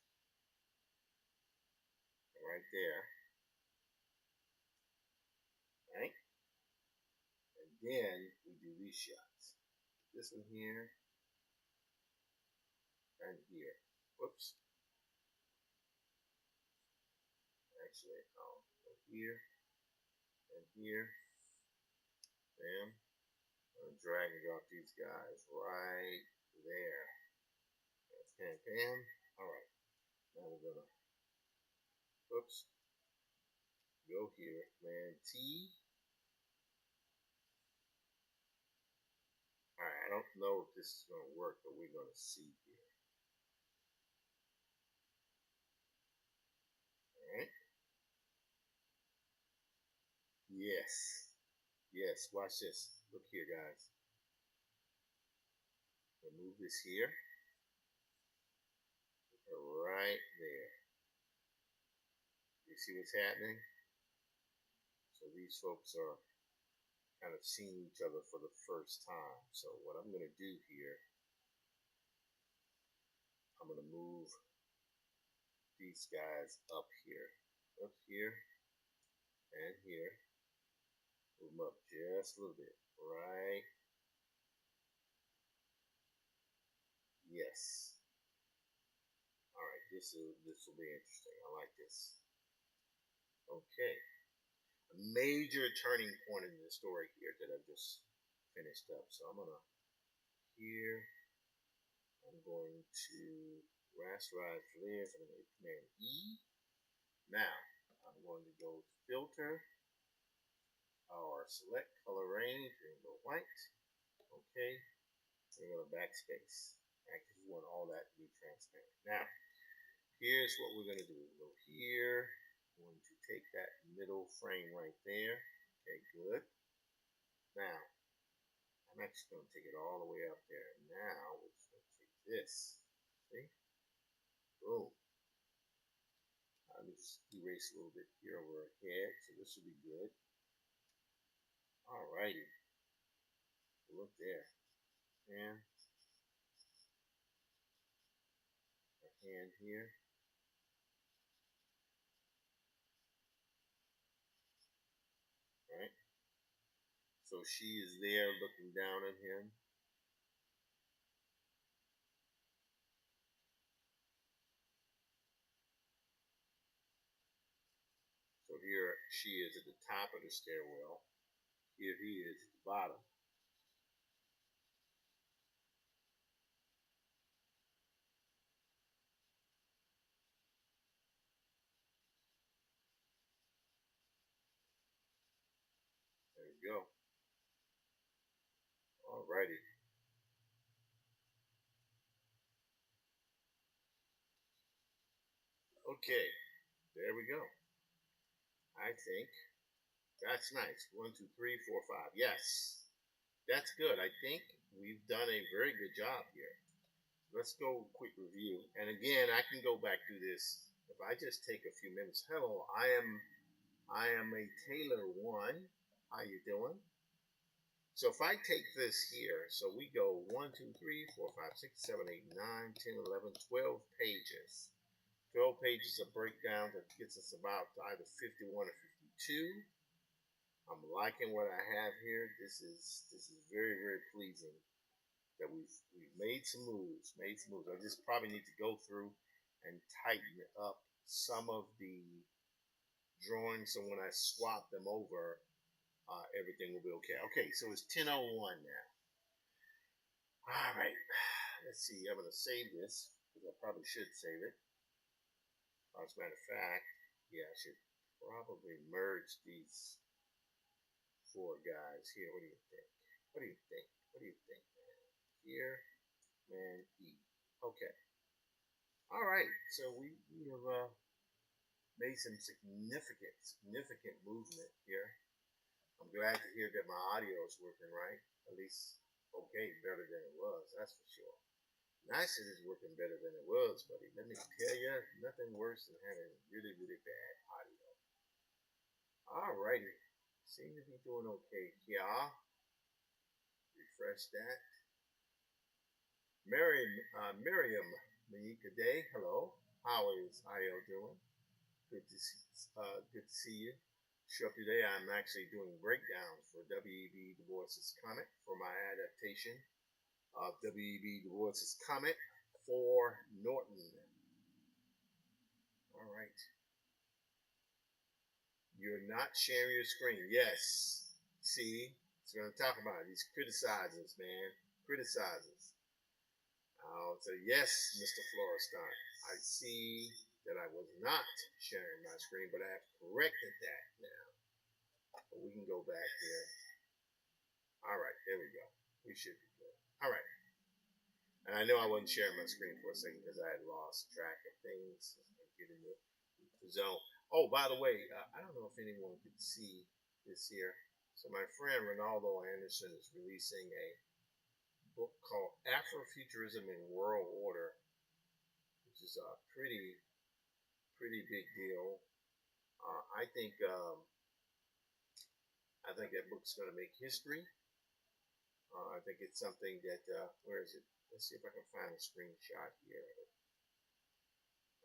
Right there. Right? And then we do these shots. This one here. And here. Whoops. Actually, I'll go here. And here. Bam. I'm drag and drop these guys right there. Bam, bam. Alright. Now we're gonna, whoops. Go here. Command T. Alright, I don't know if this is gonna work, but we're gonna see here. Alright. Yes. Yes, watch this. Look here, guys. I'll move this here. Right there. You see what's happening? So these folks are kind of seeing each other for the first time. So what I'm going to do here, I'm going to move these guys up here, and here. Move them up just a little bit. Right. Yes. All right. This will be interesting. I like this. Okay. A major turning point in the story here that I've just finished up. So I'm gonna here. I'm going to rasterize for this. I'm going to Command E. Now I'm going to go to Filter or Select Color Range and go white. Okay. We're going to backspace. Right, because we want all that to be transparent. Now, here's what we're going to do. Go here. I'm going to take that middle frame right there. Okay, good. Now, I'm actually going to take it all the way up there. Now, we're just going to take this. See? Boom. I'll just erase a little bit here over our head. So this will be good. Alrighty. Look there. And a hand here. Right? So she is there looking down at him. So here she is at the top of the stairwell. Here he is at the bottom. There you go. Alrighty. Okay. There we go. I think that's nice. 1, 2, 3, 4, 5. Yes. That's good. I think we've done a very good job here. let's go quick review. And again, I can go back through this if I just take a few minutes. Hello, I am a Taylor one. How you doing? So if I take this here, so we go 1, 2, 3, 4, 5, 6, 7, 8, 9, 10, 11, 12 pages. 12 pages of breakdown that gets us about either 51 or 52. I'm liking what I have here. This is very, very pleasing that we've made some moves. I just probably need to go through and tighten up some of the drawings, so when I swap them over, everything will be okay. Okay, so it's 10:01 now. All right, let's see. I'm gonna save this because I probably should save it. As a matter of fact, yeah, I should probably merge these four guys here. What do you think? What do you think? What do you think, man? Here, man, E. Okay. All right. So we have made some significant movement here. I'm glad to hear that my audio is working right. At least, okay, better than it was. That's for sure. Nice, it is working better than it was, buddy. Let me tell you, nothing worse than having really, really bad audio. Alrighty. Seem to be doing okay here. Refresh that. Miriam Manika Day, hello. How is IL doing? Good to see you. Show up today. I'm actually doing breakdowns for W.E.B. Du Bois's comic for my adaptation of W.E.B. Du Bois's comic for Norton. All right. You're not sharing your screen. Yes. See, that's what I'm talking about. These criticizers, man. Criticizers. I'll say, yes, Mr. Florestan. I see that I was not sharing my screen, but I have corrected that now. But we can go back here. All right, there we go. We should be good. All right. And I know I wasn't sharing my screen for a second because I had lost track of things. Getting the zone. Oh, by the way, I don't know if anyone could see this here. So my friend Ronaldo Anderson is releasing a book called Afrofuturism in World Order, which is a pretty big deal. I think that book's going to make history. I think it's something that where is it? Let's see if I can find a screenshot here.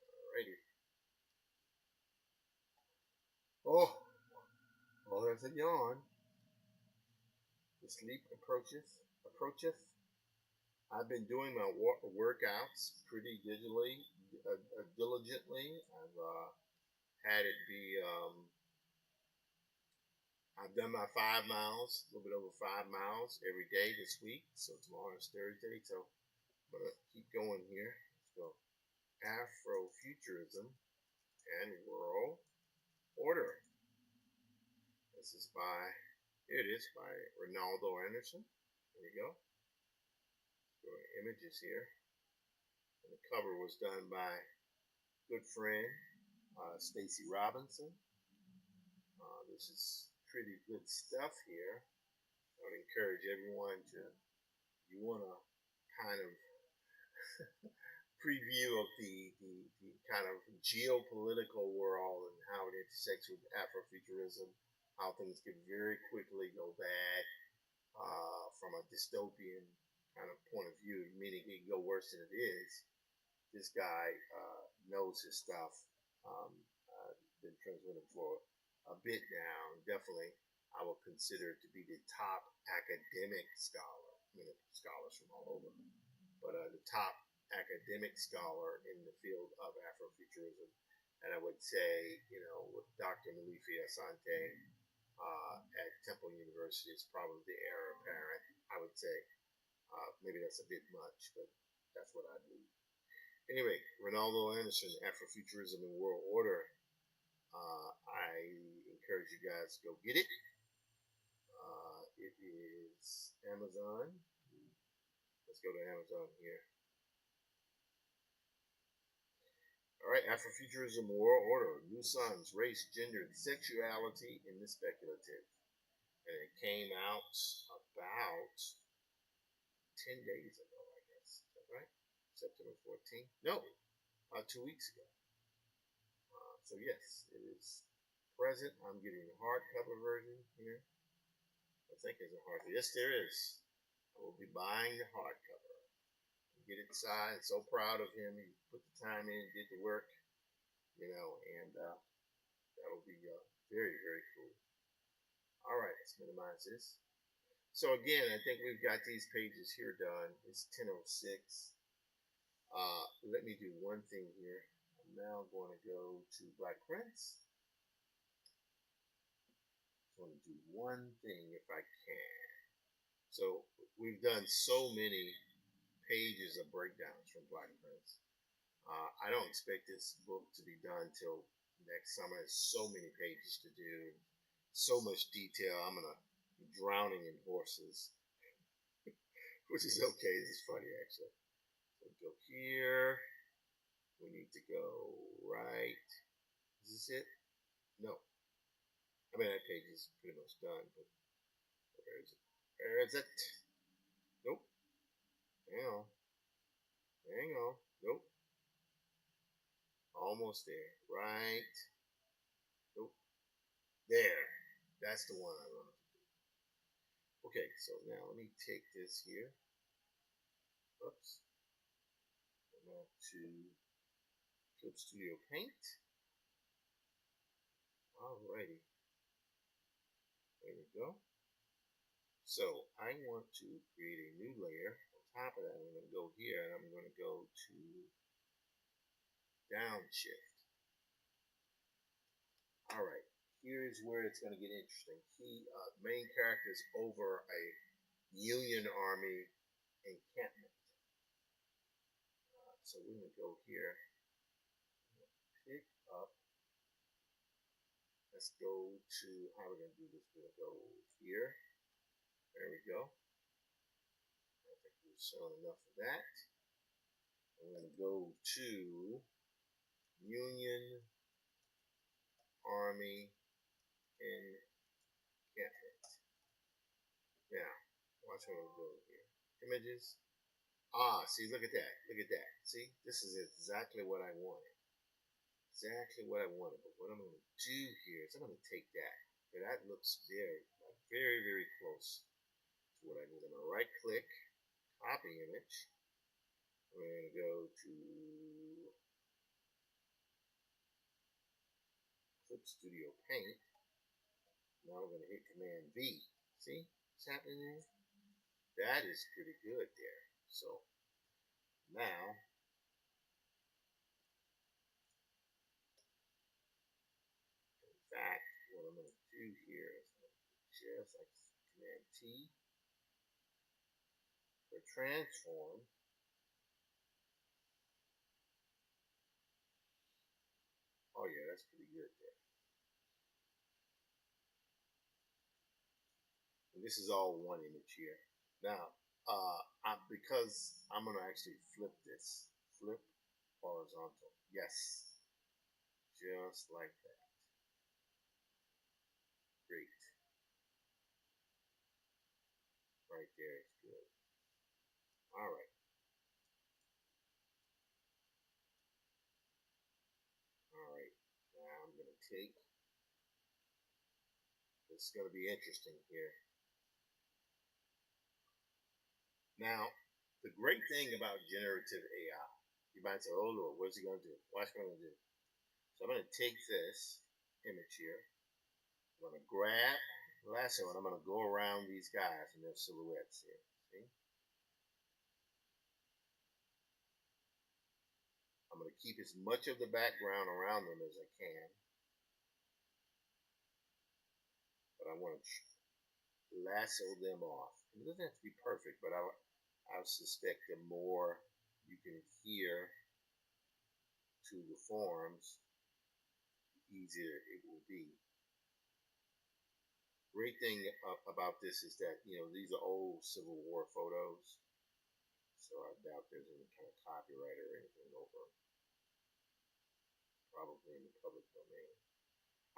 Alrighty. Oh, there's a yawn. The sleep approacheth. I've been doing my workouts pretty diligently. I've had it be. I've done my 5 miles, a little bit over 5 miles every day this week. So tomorrow is Thursday, so I'm gonna keep going here. Let's go. Afrofuturism and World Order. This is here it is, by Ronaldo Anderson. There you go. Images here. And the cover was done by good friend Stacy Robinson. This is pretty good stuff here. I would encourage everyone to, if you want to kind of preview of the kind of geopolitical world and how it intersects with Afrofuturism, how things can very quickly go bad from a dystopian kind of point of view, meaning it can go worse than it is. This guy knows his stuff. Been friends with him for a bit now. Definitely, I would consider it to be the top academic scholar. I mean, scholars from all over, but the top academic scholar in the field of Afrofuturism. And I would say, with Dr. Malifi Asante at Temple University is probably the heir apparent. I would say maybe that's a bit much, but that's what I believe. Anyway, Ronaldo Anderson, Afrofuturism and World Order. I encourage you guys to go get it. It is Amazon. Let's go to Amazon here. All right, Afrofuturism World Order, New Sons, Race, Gender, Sexuality in the Speculative. And it came out about 10 days ago, I guess. Is that right? September 14th. No, 2 weeks ago. So yes, it is present. I'm getting the hardcover version here. I think there's a hardcover. Yes, there is. I will be buying the hardcover. Get it signed. So proud of him. He put the time in, did the work, and that will be very, very cool. All right, let's minimize this. So again, I think we've got these pages here done. It's 10:06. Let me do one thing here. I'm now going to go to Black Prince. I want to do one thing if I can. So we've done so many pages of breakdowns from Black Prince. I don't expect this book to be done till next summer. There's so many pages to do, so much detail. I'm gonna be drowning in horses, which is okay. This is funny actually. So we go here. We need to go right. Is this it? No. I mean, that page is pretty much done, but where is it? Where is it? Nope. Hang on. Hang on. Nope. Almost there. Right. Nope. There. That's the one I wanted to do. Okay, so now let me take this here. Oops. Go back to Clip Studio Paint. Alrighty. There we go. So I want to create a new layer. On top of that, I'm going to go here and I'm going to go to Downshift. Alright, here's where it's going to get interesting. Main character is over a Union Army encampment. So we're going to go here. Pick up. Let's go to, how are we going to do this? We're going to go here. There we go. I think we've shown enough of that. I'm going to go to Union Army encampment. Now, watch what I'm doing here. Images. See, look at that. Look at that. See, this is exactly what I wanted. Exactly what I wanted. But what I'm going to do here is I'm going to take that. Okay, that looks very, very, very close to what I need. I'm going to right click, copy image. We're going to go to Clip Studio Paint. Now we're going to hit Command V. See what's happening there? That is pretty good there. So now, in fact, what I'm going to do here is just like Command T for transform. Oh yeah, that's pretty good there. And this is all one image here. Now, because I'm going to actually flip this. Flip horizontal. Yes. Just like that. Great. Right there is good. Alright. Alright. Now I'm going to take. This is going to be interesting here. Now, the great thing about generative AI, you might say, oh Lord, what's he going to do? Watch what I'm going to do. So I'm going to take this image here. I'm going to grab the lasso and I'm going to go around these guys and their silhouettes here. See? I'm going to keep as much of the background around them as I can. But I want to lasso them off. It doesn't have to be perfect, but I suspect the more you can hear to the forms, the easier it will be. Great thing about this is that, these are old Civil War photos, so I doubt there's any kind of copyright or anything over them. Probably in the public domain.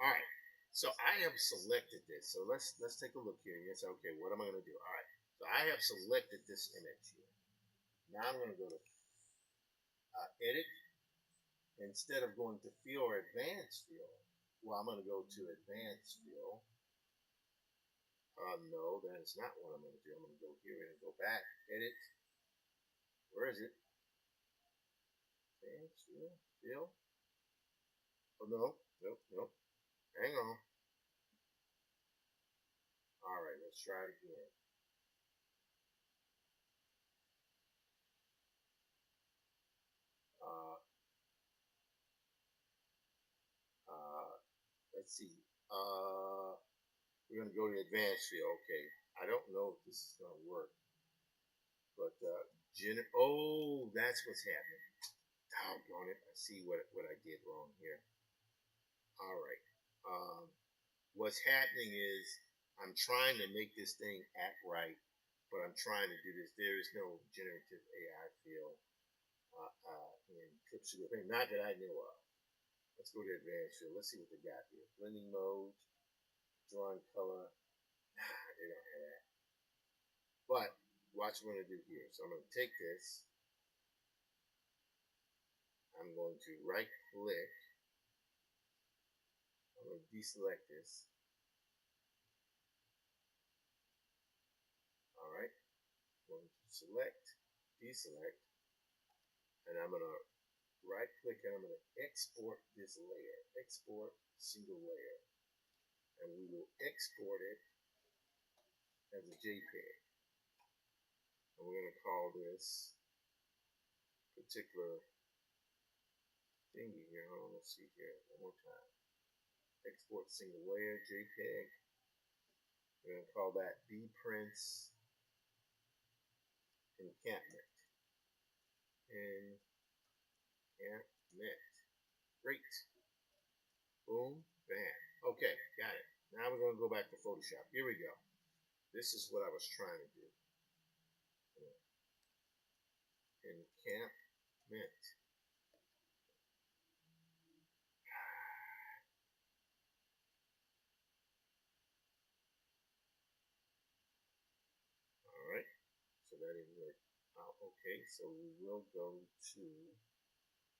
All right, so I have selected this. So let's take a look here. Yes, okay, what am I going to do? All right, so I have selected this image here. Now I'm going to go to edit. Instead of going to fill or advanced fill, well, I'm going to go to advanced fill. No, that is not what I'm going to do. I'm going to go here and go back, edit. Where is it? Advanced fill. Oh, no, nope. Hang on. All right, let's try it again. Let's see. We're going to go to advanced field. Okay. I don't know if this is going to work. But, oh, that's what's happening. Doggone it. I see what I did wrong here. All right. What's happening is I'm trying to make this thing act right, but I'm trying to do this. There is no generative AI field in Clipstudio. Not that I know of. Let's go to advanced field. Let's see what they got here. Blending mode, drawing color. They don't have that. But watch what I'm going to do here. So I'm going to take this. I'm going to right click. I'm going to deselect this. All right. I'm going to select, deselect, and I'm going to right click and I'm going to export this layer. Export single layer. And we will export it as a JPEG. And we're going to call this particular thingy here. Hold on, let's see here one more time. Export single layer, JPEG. We're going to call that bprints encampment. Encampment. Great. Boom, bam. Okay, got it. Now we're going to go back to Photoshop. Here we go. This is what I was trying to do. Encampment. All right. So that didn't work out. Okay, so we will go to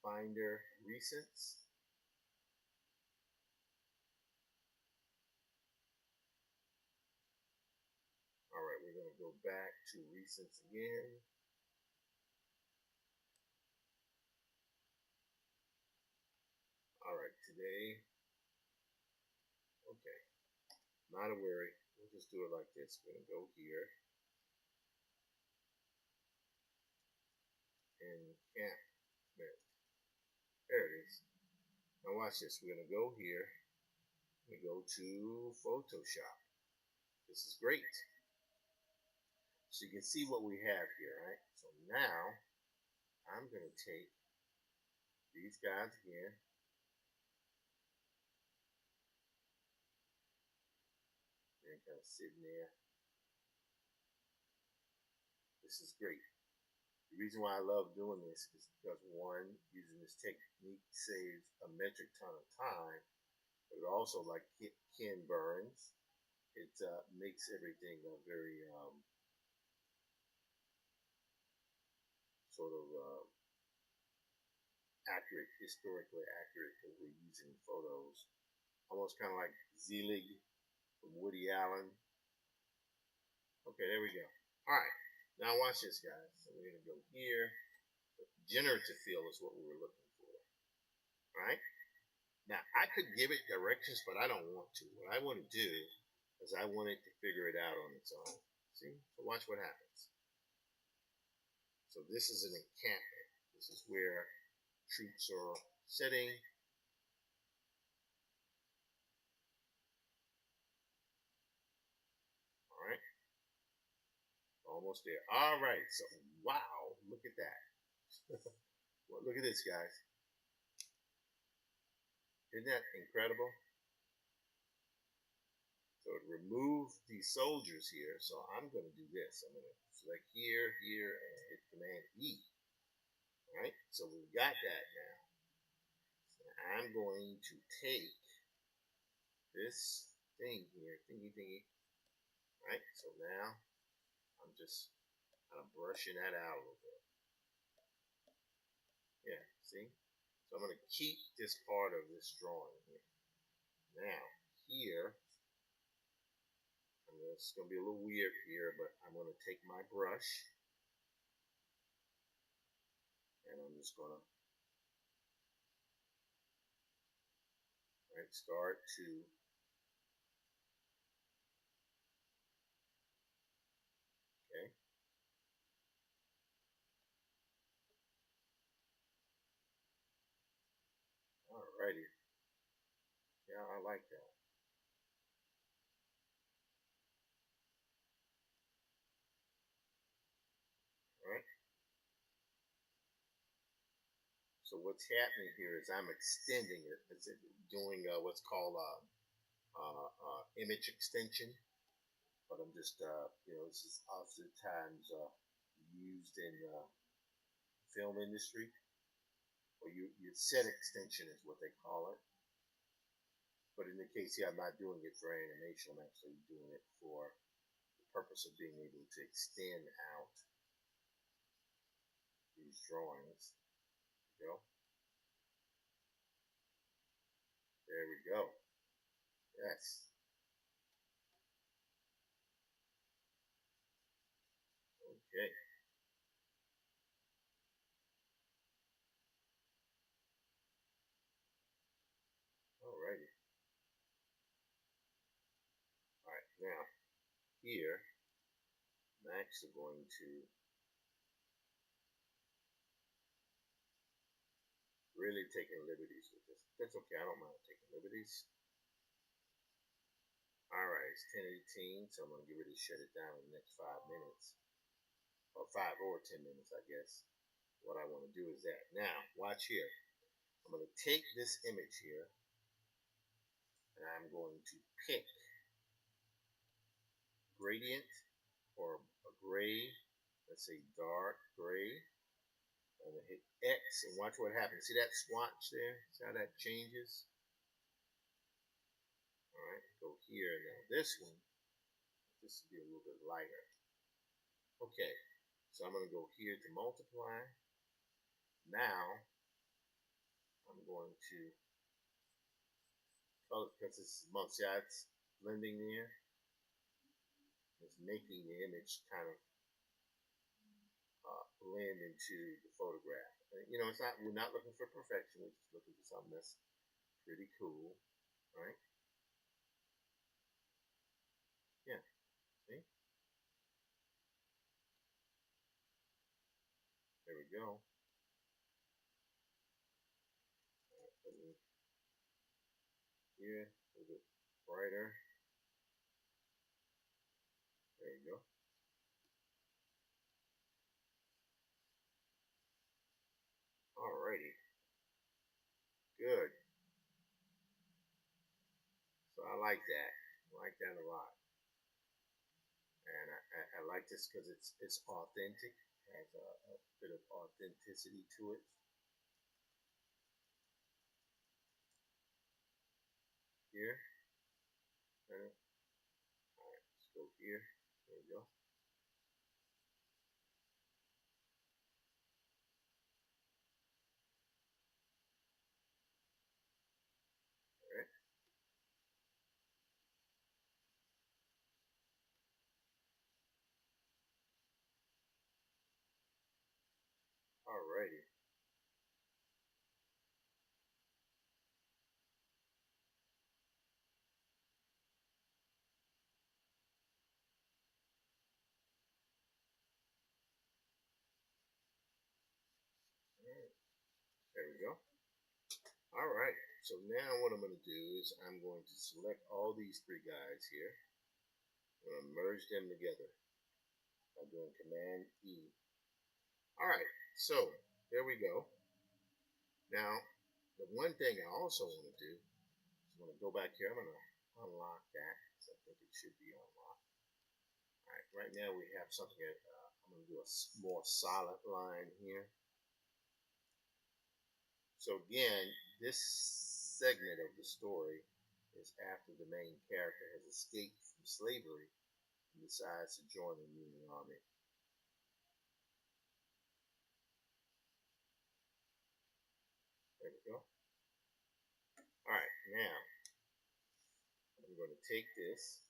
Finder Recents. All right, we're going to go back to Recents again. All right, today. Okay, not a worry. We'll just do it like this. We're going to go here. Encampment. There it is. Now watch this. We're going to go here. We go to Photoshop. This is great. So you can see what we have here, right? So now I'm going to take these guys again. They're kind of sitting there. This is great. The reason why I love doing this is because, one, using this technique saves a metric ton of time, but it also, like Ken Burns, it makes everything very sort of accurate, historically accurate, because we're using photos. Almost kind of like Zelig from Woody Allen. Okay, there we go. All right, now watch this, guys. So we're going to go here. Generative fill is what we were looking for. All right. Now, I could give it directions, but I don't want to. What I want to do is I want it to figure it out on its own. See? So watch what happens. So this is an encampment. This is where troops are sitting. All right. Almost there. All right. So, wow. Look at that. Well, look at this, guys. Isn't that incredible? So it removed these soldiers here. So I'm going to do this. I'm going to select here, and hit Command E. All right. So we've got that now. So I'm going to take this thing here, thingy. All right. So now I'm just kind of brushing that out a little bit. See? So I'm going to keep this part of this drawing here. Now, here, it's going to be a little weird here, but I'm going to take my brush and I'm just going to start to okay. Alrighty. Yeah, I like that. Alright. So what's happening here is I'm extending it. It's doing what's called image extension. But I'm just, this is oftentimes used in film industry, or you set extension is what they call it. But in the case here, I'm not doing it for animation. I'm actually doing it for the purpose of being able to extend out these drawings. There we go. There we go. Yes. Okay. Alrighty. Alright, now here I'm actually going to really taking liberties with this. That's okay, I don't mind taking liberties. Alright, it's 10:18, so I'm gonna get ready to shut it down in the next 5 minutes. Or 5 or 10 minutes, I guess. What I want to do is that. Now, watch here. I'm going to take this image here and I'm going to pick gradient or a gray, let's say dark gray. I'm going to hit X and watch what happens. See that swatch there? See how that changes? Alright, go here. Now this one, this will be a little bit lighter. Okay, so I'm going to go here to multiply. Now, I'm going to color, because this is month, see how it's blending there? It's making the image kind of blend into the photograph. It's not, we're not looking for perfection. We're just looking for something that's pretty cool, right? Yeah, see? There we go. Put it here, a little bit brighter. There you go. Alrighty. Good. So I like that. I like that a lot. And I like this because it's authentic. It has a bit of authenticity to it. Here. Alright, let's go here. There we go. Alright. Alrighty. There we go. Alright, so now what I'm going to do is I'm going to select all these three guys here. I'm going to merge them together by doing Command E. Alright, so there we go. Now, the one thing I also want to do is I'm going to go back here. I'm going to unlock that because I think it should be unlocked. Alright, right now we have something that I'm going to do a more solid line here. So again, this segment of the story is after the main character has escaped from slavery and decides to join the Union Army. we go. All right, now I'm going to take this.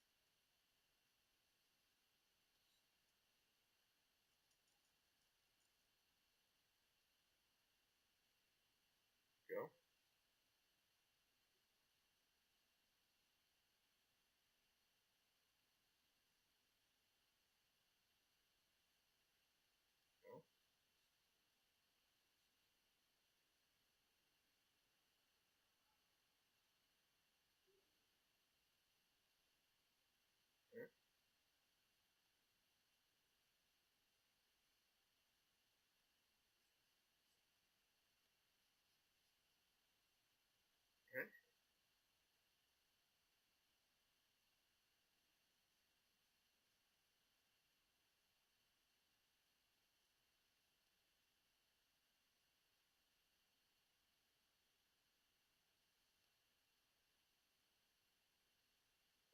Go. Go. Okay. Okay.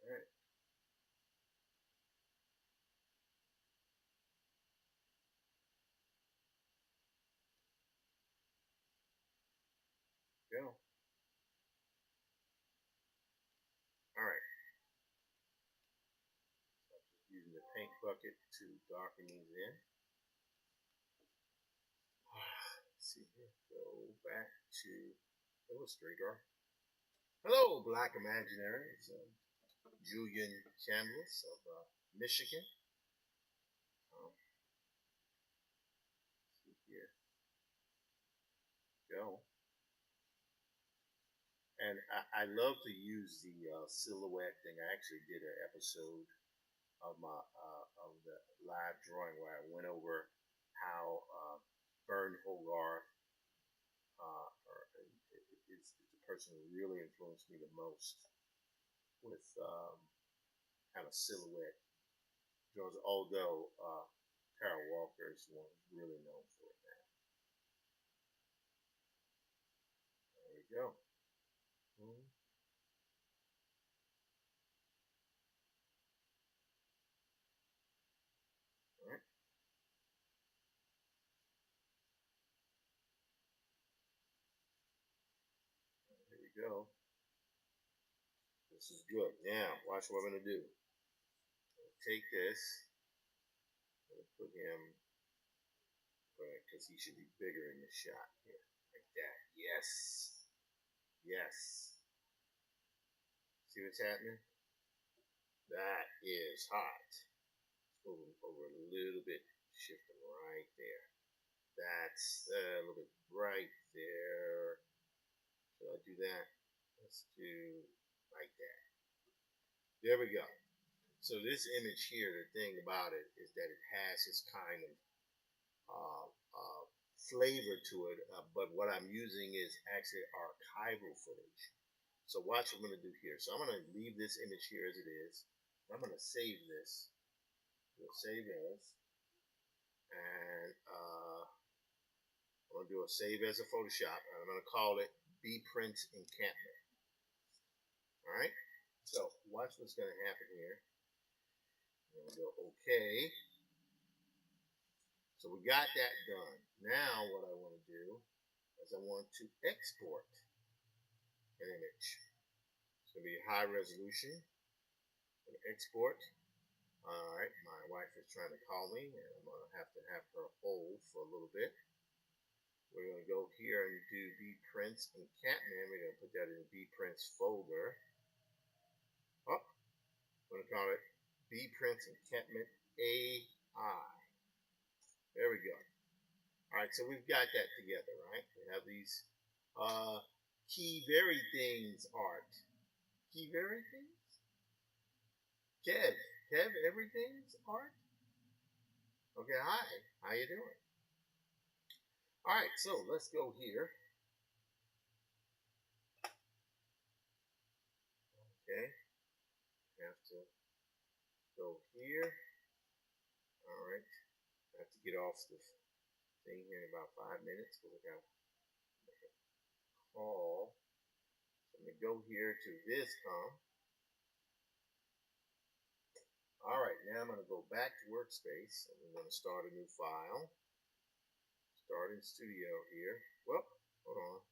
All right. Go. All right. So I'm just using the paint bucket to darken these in. Let's see here. Go back to Illustrator. Hello, Black Imaginaries. Julian Chambliss of Michigan. See here. Go. And I love to use the silhouette thing. I actually did an episode of my of the live drawing where I went over how Vern Hogarth is the person who really influenced me the most with kind of silhouette drawings. Although Carol Walker is the one who's really known for it now. There we go. Mm-hmm. All right. Here we go. This is good. Now, watch what I'm going to do. Take this. I'm going to put him, because he should be bigger in the shot here. Like that. Yes. Yes. See what's happening? That is hot. Move him over a little bit. Shift him right there. That's a little bit right there. Shall I do that? Let's do like that. There we go. So this image here, the thing about it is that it has this kind of flavor to it, but what I'm using is actually archival footage. So watch what I'm going to do here. So I'm going to leave this image here as it is. I'm going to save this. We'll save as, and I'm going to do a save as a Photoshop, and I'm going to call it B Prince Encampment. All right. So watch what's going to happen here. I'm going to go OK. So we got that done. Now what I want to do is I want to export an image. It's going to be high resolution. I'm going to export. All right, my wife is trying to call me, and I'm going to have her hold for a little bit. We're going to go here and do B Prince Encampment. We're going to put that in the B Prince folder. Oh, I'm going to call it B Prince Encampment AI. There we go. All right, so we've got that together, right? We have these Key Very Things art. Key Very Things? Kev Everything's art? Okay, hi. How you doing? All right, so let's go here. Okay. Have to go here. All right. I have to get off the thing here in about 5 minutes because I got to make a call. So I'm going to go here to VisCom. All right, now I'm going to go back to Workspace. And I'm going to start a new file. Start in Studio here. Well, hold on.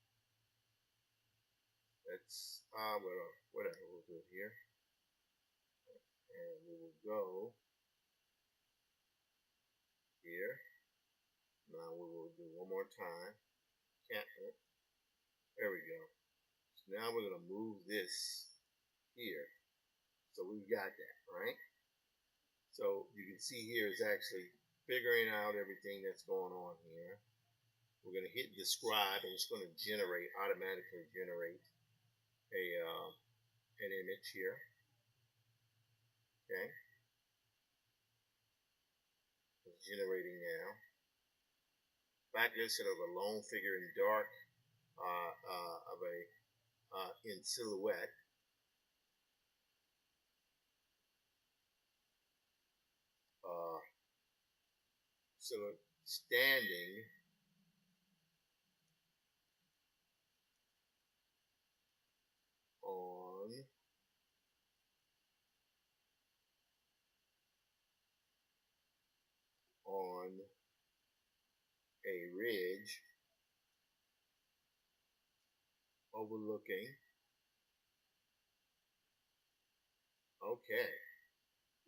Let's well, whatever, we'll do it here, and we will go here. Now we will do one more time. Can't. There we go. So now we're gonna move this here. So we've got that, right? So you can see here is actually figuring out everything that's going on here. We're gonna hit describe, and it's gonna automatically generate a an image here. Okay, it's generating now. Backlit of a lone figure in dark, of a in silhouette. So standing on a ridge overlooking. Okay,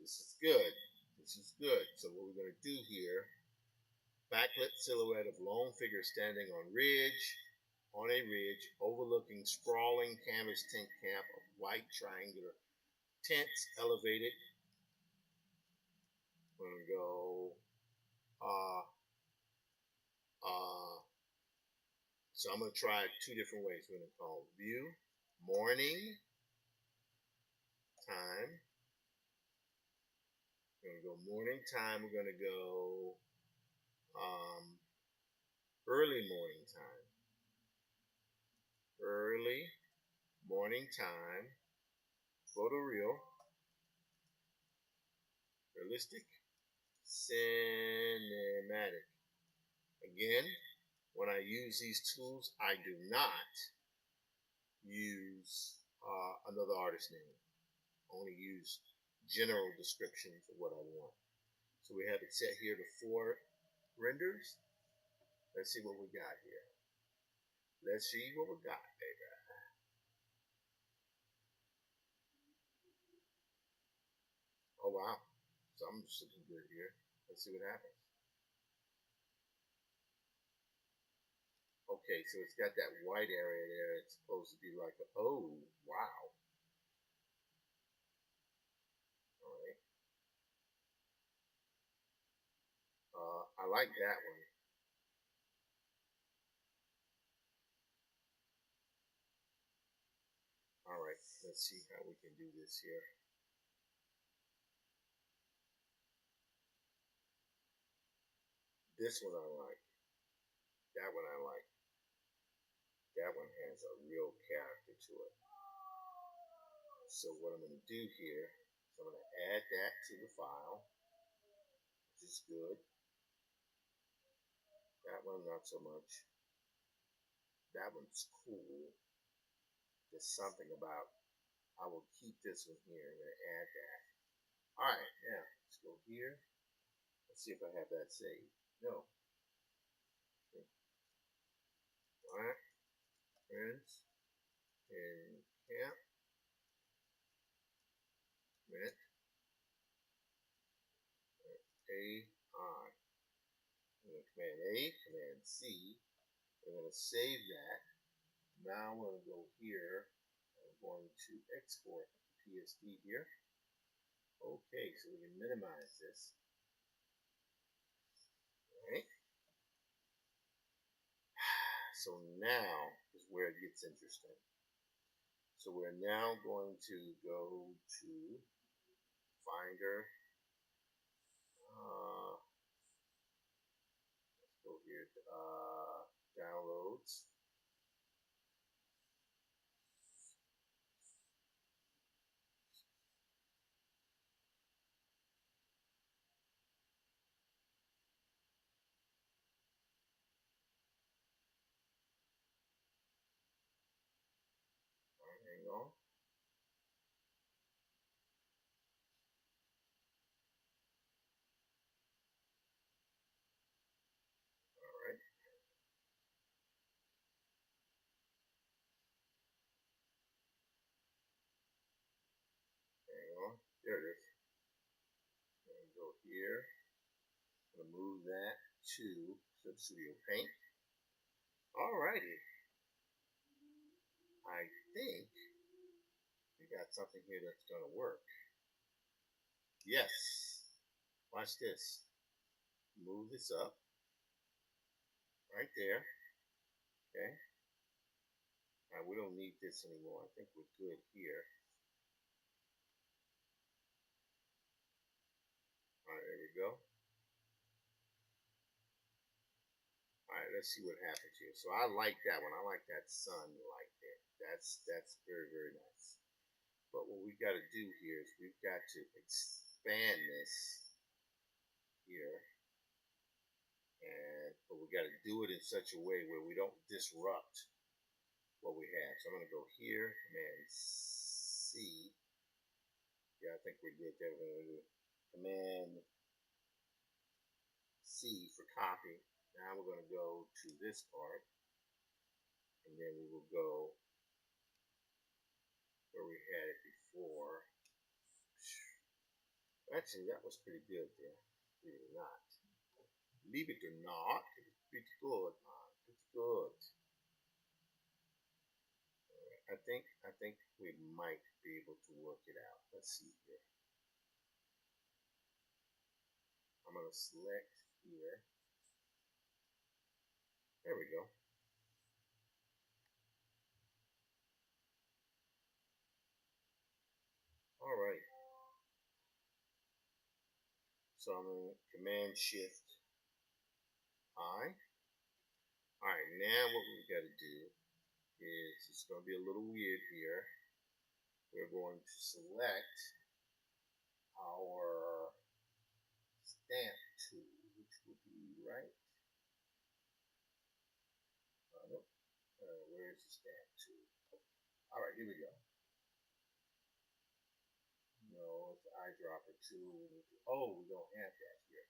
this is good. This is good. So what we're going to do here, backlit silhouette of lone figure standing on a ridge overlooking sprawling canvas tent camp of white triangular tents elevated. We're going to go, so I'm going to try it two different ways. We're going to call view, morning time. We're going to go morning time. We're going to go early morning time. Early morning time. Photoreal. Realistic. Cinematic. Again, when I use these tools, I do not use another artist name. I only use general descriptions of what I want. So we have it set here to 4 renders. Let's see what we got here. Let's see what we got, baby. Oh wow. So I'm just looking good here. Let's see what happens. Okay, so it's got that white area there. It's supposed to be like a, oh wow. Alright. I like that one. Alright, let's see how we can do this here. This one I like. That one I like. That one has a real character to it. So what I'm going to do here is I'm going to add that to the file, which is good. That one not so much. That one's cool. There's something about, I will keep this one here. I'm going to add that. Alright, now let's go here. Let's see if I have that saved. No. Okay. Alright. Friends. And camp. Minute. AI. Command A, Command C. I'm going to save that. Now I'm going to go here. I'm going to export the PSD here. Okay, so we can minimize this. Alright. So now is where it gets interesting. So we're now going to go to Finder. Let's go here to downloads. Hang on. Alright. there it is. And go here. I'm gonna move that to Clip Studio Paint. Alrighty. I think we got something here that's gonna work. Yes. Watch this. Move this up. Right there. Okay. Alright, we don't need this anymore. I think we're good here. Alright, there we go. Alright, let's see what happens here. So I like that one. I like that sun light there. That's very, very nice. But what we got to do here is we've got to expand this here. But we got to do it in such a way where we don't disrupt what we have. So I'm going to go here, Command C. Yeah, I think we're good there. We're going to do Command C for copy. Now we're going to go to this part, and then we will go where we had it before. Actually, that was pretty good there. Believe it or not. Believe it or not, it's pretty good, man. Pretty good. I think we might be able to work it out. Let's see here. I'm gonna select here. There we go. All right. So I'm gonna Command Shift I. All right. Now what we've got to do is it's gonna be a little weird here. We're going to select our stamp tool, which would be right. Nope. Where's the stamp tool? All right, here we go. No, it's the eyedropper tool. Oh, we don't have that here.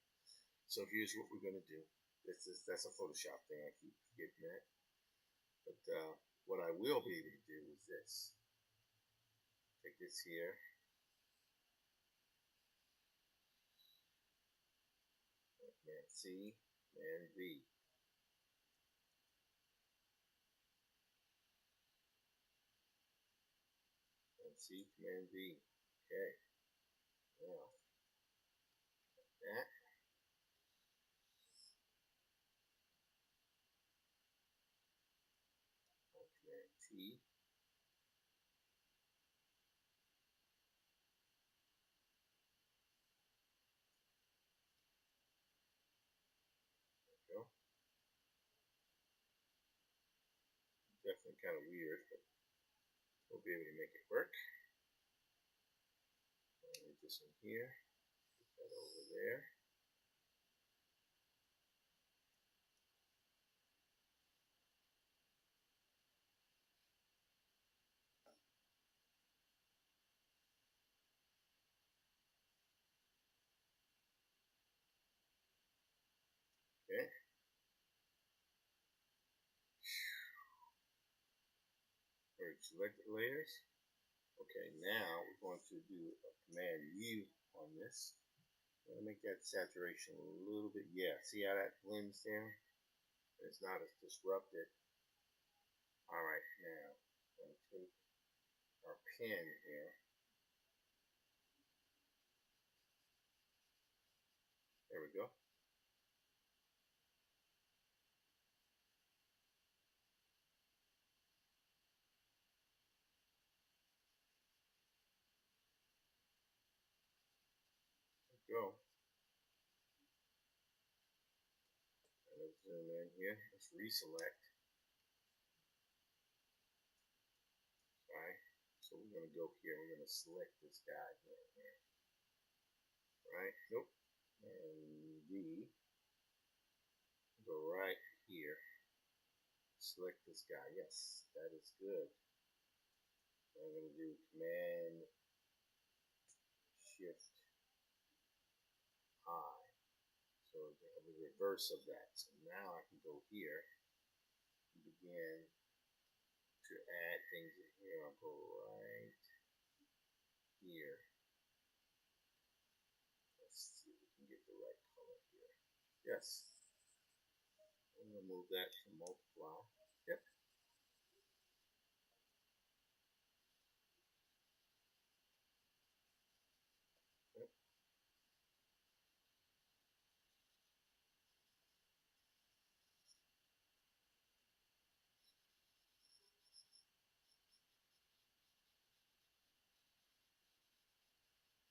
So here's what we're gonna do. That's a Photoshop thing. I keep forgetting that. But what I will be able to do is this. Take this here. Command C, Command V. Command C, Command V. Okay. Now, like that. Command T. There we go. Definitely kind of weird, but we'll be able to make it work. Leave this in here. Put that over there. Okay. Alright, selected layers. Okay, now we're going to do a Command U on this. I'm going to make that saturation a little bit. Yeah, see how that blends in? It's not as disrupted. Alright, now I'm going to take our pen here. There we go. Go. And let's zoom in here. Let's reselect. Alright. So we're going to go here. We're going to select this guy here. Right? Nope. And D. Go right here. Select this guy. Yes, that is good. I'm going to do Command Shift I. So the reverse of that. So now I can go here and begin to add things in here. I'll go right here. Yes. I'm gonna move that to multiply. Yep. Yep.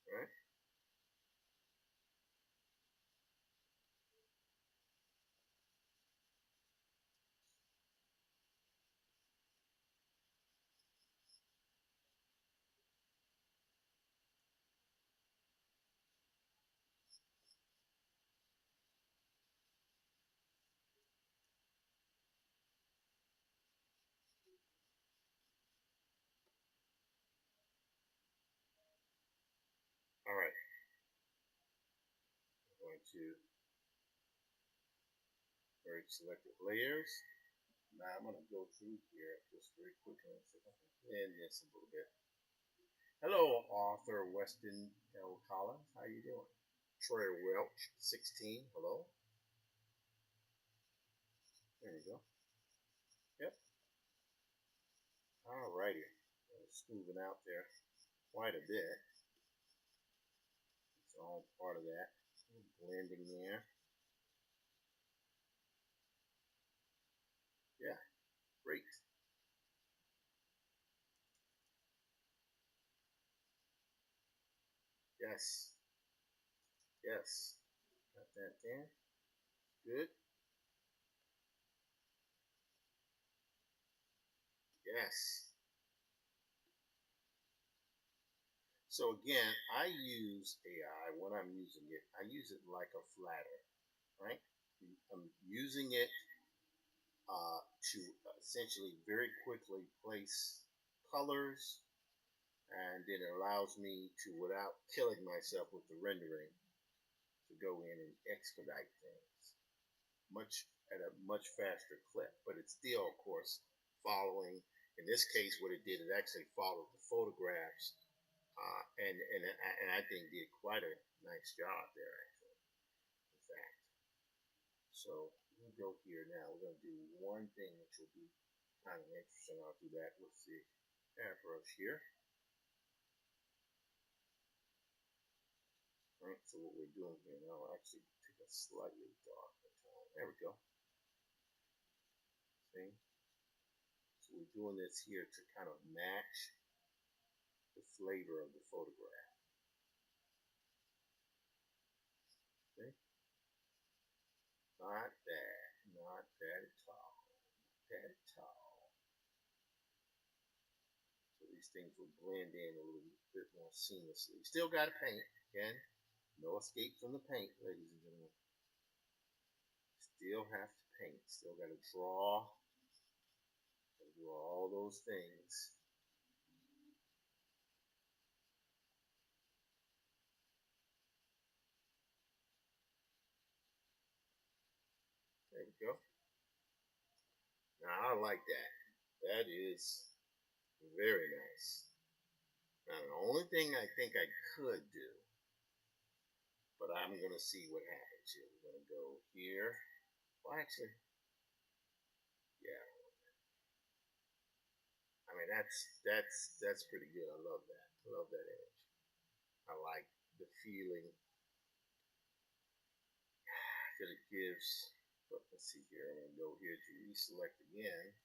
All right. All right. I'm going to merge selected layers. Now I'm gonna go through here just very quickly and see if I can blend this a little bit. Hello, author Weston L. Collins. How you doing? Troy Welch, 16. Hello. There you go. Yep. All righty. Smoothing out there quite a bit. It's all part of that blending there. Yeah, great. Yes. Yes. Got that there. Good. Yes. So again, I use AI when I'm using it. I use it like a flatter, right? I'm using it to essentially very quickly place colors, and then it allows me to, without killing myself with the rendering, to go in and expedite things much at a much faster clip. But it's still, of course, following. In this case, what it did, it actually followed the photographs, and I think did quite a nice job there, actually. In fact, so we'll go here now. We're going to do one thing which will be kind of interesting. I'll do that with the airbrush here. All right, so what we're doing here now, I'll actually take a slightly darker tone. There we go. See? So we're doing this here to kind of match the flavor of the photograph. See? Not bad. Not bad at all. Not bad at all. So these things will blend in a little bit more seamlessly. Still got to paint. Again, no escape from the paint, ladies and gentlemen. Still have to paint. Still got to draw. Got to do all those things. There we go. Now I like that. That is very nice. Now the only thing I think I could do, but I'm gonna see what happens here. We're gonna go here. Well, actually, yeah. I mean that's pretty good. I love that. I love that edge. I like the feeling that it gives. But let's see here. I'm gonna go here to reselect again.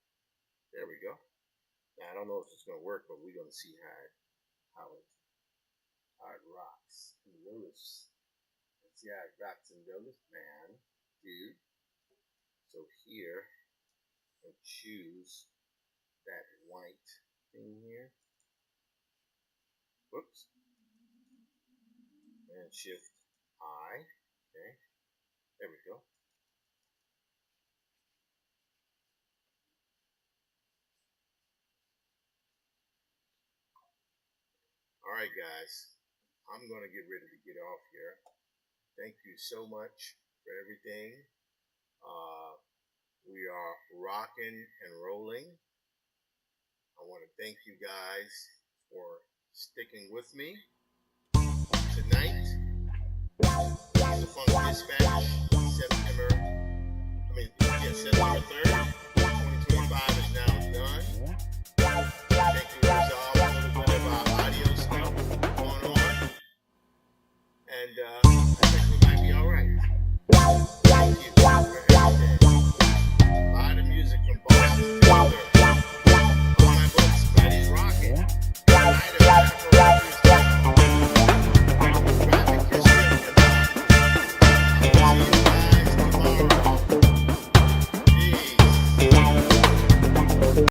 There we go. Now I don't know if it's gonna work, but we're gonna see how it rocks and rolls. Let's see how it rocks and rolls, man, dude. So here, I choose that white thing here. Whoops. And shift I. Okay. There we go. All right, guys. I'm going to get ready to get off here. Thank you so much for everything. We are rocking and rolling. I want to thank you guys for sticking with me tonight. The Funk Dispatch 7 mean, yeah, September 3rd, 2025 is now done. I think we resolved a little bit of our audio stuff going on. And